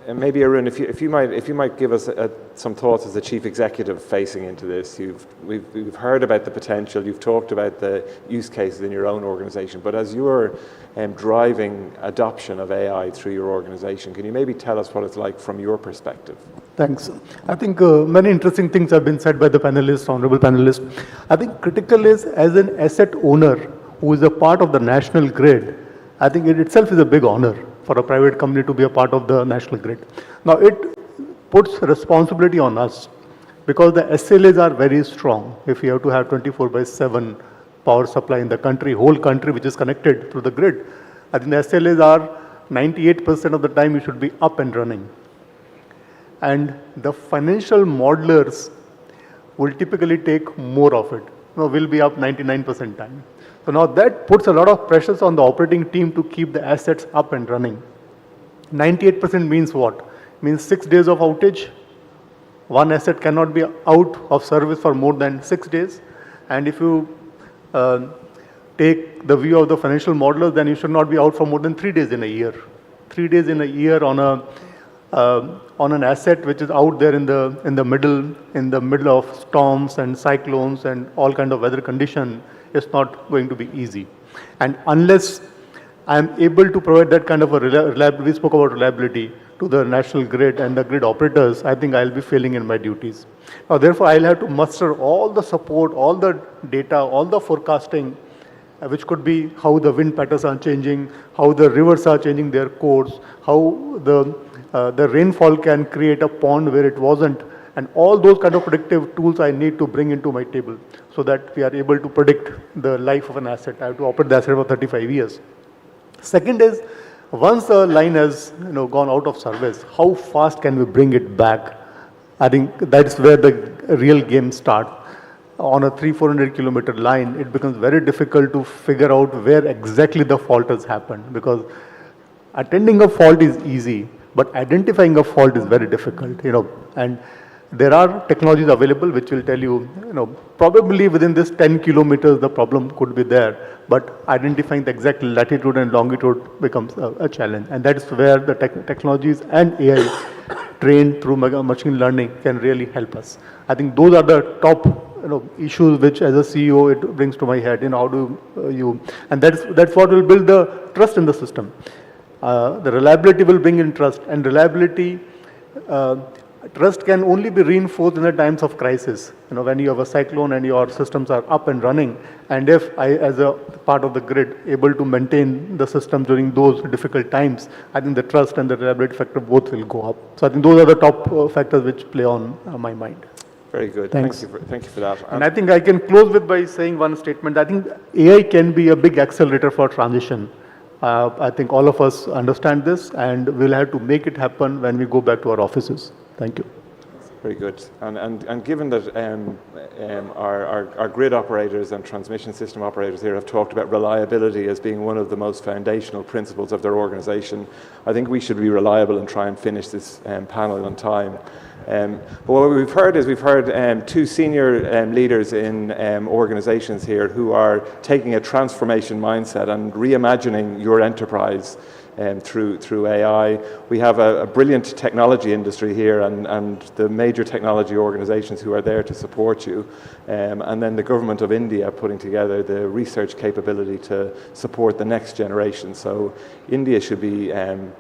[SPEAKER 3] And maybe Arun, if you might give us some thoughts as the chief executive facing into this. We've heard about the potential. You've talked about the use cases in your own organization. But as you're driving adoption of AI through your organization, can you maybe tell us what it's like from your perspective?
[SPEAKER 6] Thanks. I think many interesting things have been said by the panelists, honorable panelists. I think critical is, as an asset owner who is a part of the national grid, I think it itself is a big honor for a private company to be a part of the national grid. Now, it puts responsibility on us because the SLAs are very strong. If you have to have 24/7 power supply in the country, whole country which is connected through the grid, I think the SLAs are 98% of the time you should be up and running. And the financial modelers will typically take more of it. No, will be up 99% time. So now that puts a lot of pressures on the operating team to keep the assets up and running. 98% means what? Means 6 days of outage. One asset cannot be out of service for more than 6 days. And if you take the view of the financial modelers, then you should not be out for more than 3 days in a year. 3 days in a year on an asset which is out there in the middle of storms and cyclones and all kind of weather condition, is not going to be easy. And unless I am able to provide that kind of a reliability, we spoke about reliability, to the national grid and the grid operators, I think I'll be failing in my duties. Now, therefore, I'll have to muster all the support, all the data, all the forecasting, which could be how the wind patterns are changing, how the rivers are changing their course, how the rainfall can create a pond where it wasn't, and all those kind of predictive tools I need to bring into my table so that we are able to predict the life of an asset. I have to operate the asset for 35 years. Second is, once a line has gone out of service, how fast can we bring it back? I think that's where the real game starts. on a 300-400 kilometer line, it becomes very difficult to figure out where exactly the fault has happened, because attending a fault is easy, but identifying a fault is very difficult, and there are technologies available which will tell you, probably within this 10 kilometers the problem could be there, but identifying the exact latitude and longitude becomes a challenge. And that is where the technologies and AI trained through machine learning can really help us. I think those are the top issues which as a CEO it brings to my head. How do you, and that's what will build the trust in the system. The reliability will bring in trust, and reliability, trust can only be reinforced in the times of crisis. When you have a cyclone and your systems are up and running, and if I, as a part of the grid, able to maintain the system during those difficult times, I think the trust and the reliability factor both will go up. So I think those are the top factors which play on my mind.
[SPEAKER 3] Very good.
[SPEAKER 6] Thanks.
[SPEAKER 3] Thank you for that.
[SPEAKER 6] And I think I can close with by saying one statement. I think AI can be a big accelerator for transition. I think all of us understand this, and we'll have to make it happen when we go back to our offices. Thank you.
[SPEAKER 3] Very good. And given that our grid operators and transmission system operators here have talked about reliability as being one of the most foundational principles of their organization, I think we should be reliable and try and finish this panel on time. But what we've heard two senior leaders in organizations here who are taking a transformation mindset and reimagining your enterprise through AI. We have a brilliant technology industry here and the major technology organizations who are there to support you. And then the government of India putting together the research capability to support the next generation. So India should be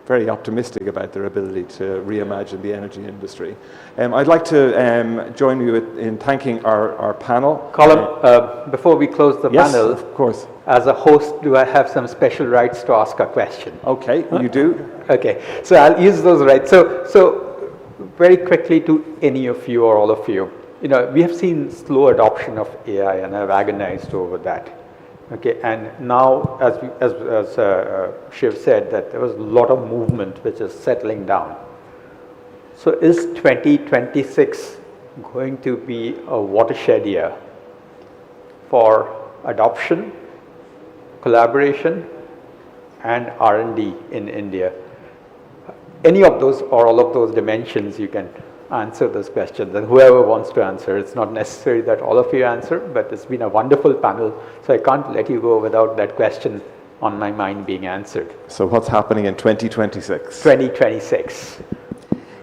[SPEAKER 3] very optimistic about their ability to reimagine the energy industry. I'd like to join you in thanking our panel.
[SPEAKER 1] Colm, before we close the panel,
[SPEAKER 3] of course.
[SPEAKER 1] As a host, do I have some special rights to ask a question?
[SPEAKER 3] Okay, you do.
[SPEAKER 1] Okay, so I'll use those rights. So very quickly to any of you or all of you, we have seen slow adoption of AI, and I've agonized over that. Okay, and now, as Shiv said, that there was a lot of movement which is settling down. So is 2026 going to be a watershed year for adoption, collaboration, and R&D in India? Any of those or all of those dimensions, you can answer those questions, and whoever wants to answer. It's not necessary that all of you answer, but it's been a wonderful panel, so I can't let you go without that question on my mind being answered.
[SPEAKER 3] So what's happening in 2026?
[SPEAKER 1] 2026.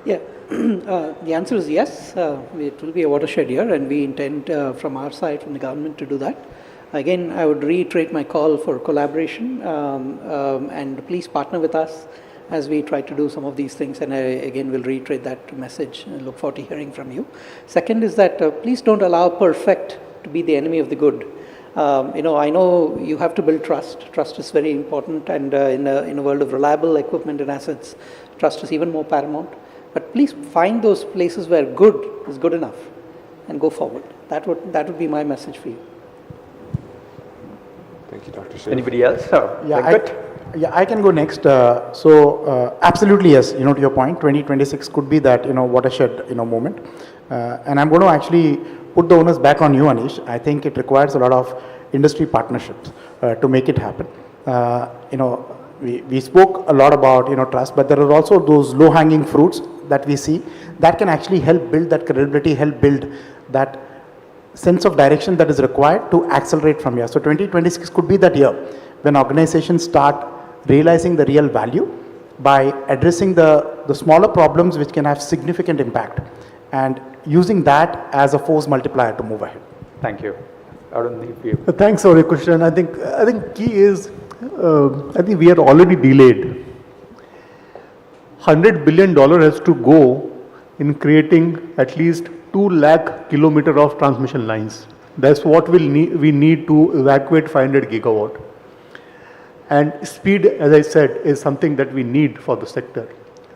[SPEAKER 4] Yeah, the answer is yes. It will be a watershed year, and we intend from our side, from the government, to do that. Again, I would reiterate my call for collaboration, and please partner with us as we try to do some of these things, and I again will reiterate that message and look forward to hearing from you. Second is that please don't allow perfect to be the enemy of the good. I know you have to build trust. Trust is very important, and in a world of reliable equipment and assets, trust is even more paramount. But please find those places where good is good enough and go forward. That would be my message for you.
[SPEAKER 3] Thank you, Dr. Shiv.
[SPEAKER 1] Anybody else?
[SPEAKER 8] I can go next. Absolutely yes. To your point, 2026 could be that watershed moment, and I'm going to actually put the onus back on you, Anish. I think it requires a lot of industry partnerships to make it happen. We spoke a lot about trust, but there are also those low-hanging fruits that we see that can actually help build that credibility, help build that sense of direction that is required to accelerate from here. So 2026 could be that year when organizations start realizing the real value by addressing the smaller problems which can have significant impact and using that as a force multiplier to move ahead.
[SPEAKER 1] Thank you. Arun, if you.
[SPEAKER 6] Thanks for your question. I think key is, I think we are already delayed. $100 billion has to go in creating at least 2 lakh kilometers of transmission lines. That's what we need to evacuate 500 gigawatt. And speed, as I said, is something that we need for the sector.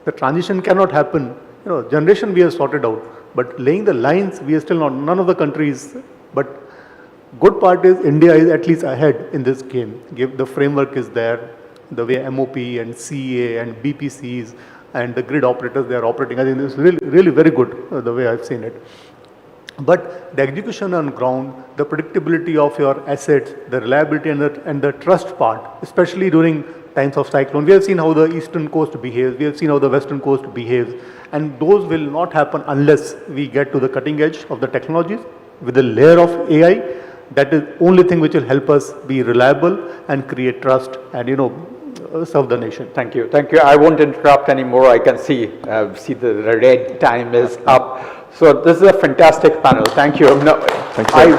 [SPEAKER 6] The transition cannot happen. Generation we have sorted out, but laying the lines, we are still not, none of the countries. But good part is India is at least ahead in this game. The framework is there, the way MOP and CEA and BPCs and the grid operators, they are operating. I think this is really, really very good, the way I've seen it. But the execution on ground, the predictability of your assets, the reliability and the trust part, especially during times of cyclone. We have seen how the eastern coast behaves, we have seen how the western coast behaves, and those will not happen unless we get to the cutting edge of the technologies with a layer of AI. That is only thing which will help us be reliable and create trust and, serve the nation.
[SPEAKER 1] Thank you. Thank you. I won't interrupt anymore. I can see the red time is up. So this is a fantastic panel. Thank you. No,
[SPEAKER 3] Thank you.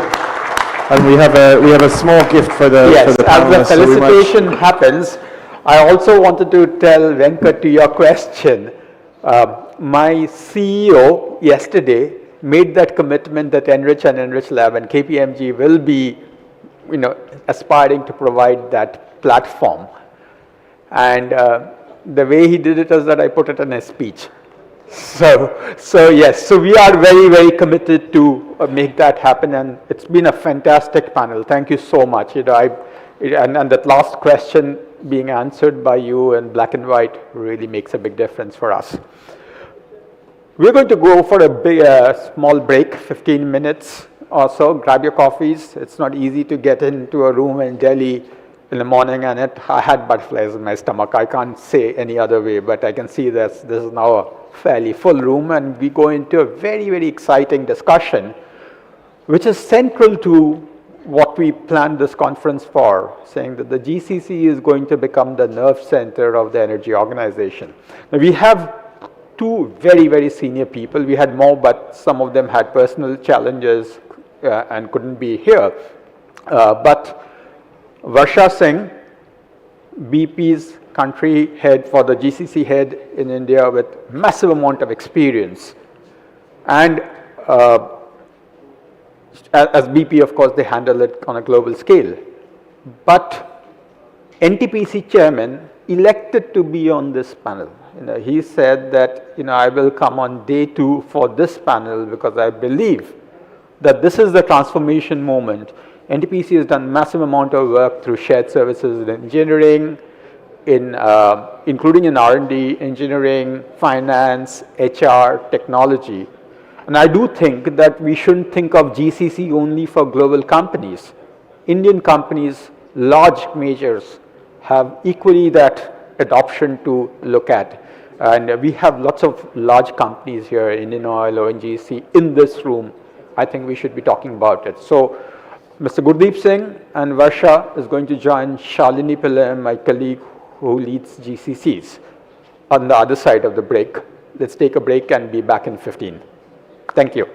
[SPEAKER 3] And we have a small gift for the
[SPEAKER 1] yes,
[SPEAKER 3] for the
[SPEAKER 1] as
[SPEAKER 3] panelists,
[SPEAKER 1] the felicitation happens, I also wanted to tell Venkat to your question. My CEO yesterday made that commitment that ENRich and ENRich Lab and KPMG will be, aspiring to provide that platform. And the way he did it is that I put it in a speech. So yes, so we are very, very committed to make that happen, and it's been a fantastic panel. Thank you so much. And that last question being answered by you in black and white really makes a big difference for us. We're going to go for a small break, 15 minutes or so. Grab your coffees. It's not easy to get into a room in Delhi in the morning, and I had butterflies in my stomach. I can't say any other way, but I can see this is now a fairly full room, and we go into a very, very exciting discussion, which is central to what we planned this conference for, saying that the GCC is going to become the nerve center of the energy organization. Now, we have two very, very senior people. We had more, but some of them had personal challenges and couldn't be here. But Varsha Singh, BP's country head for the GCC head in India with massive amount of experience. And as BP, of course, they handle it on a global scale. But NTPC chairman elected to be on this panel. He said that, I will come on day 2 for this panel because I believe that this is the transformation moment. NTPC has done massive amount of work through shared services in engineering, including in R&D, engineering, finance, HR, technology. And I do think that we shouldn't think of GCC only for global companies. Indian companies, large majors, have equally that adoption to look at. And we have lots of large companies here, Indian Oil, ONGC, in this room. I think we should be talking about it. So Mr. Gurdeep Singh and Varsha is going to join Shalini Pillai, my colleague who leads GCCs, on the other side of the break. Let's take a break and be back in 15. Thank you.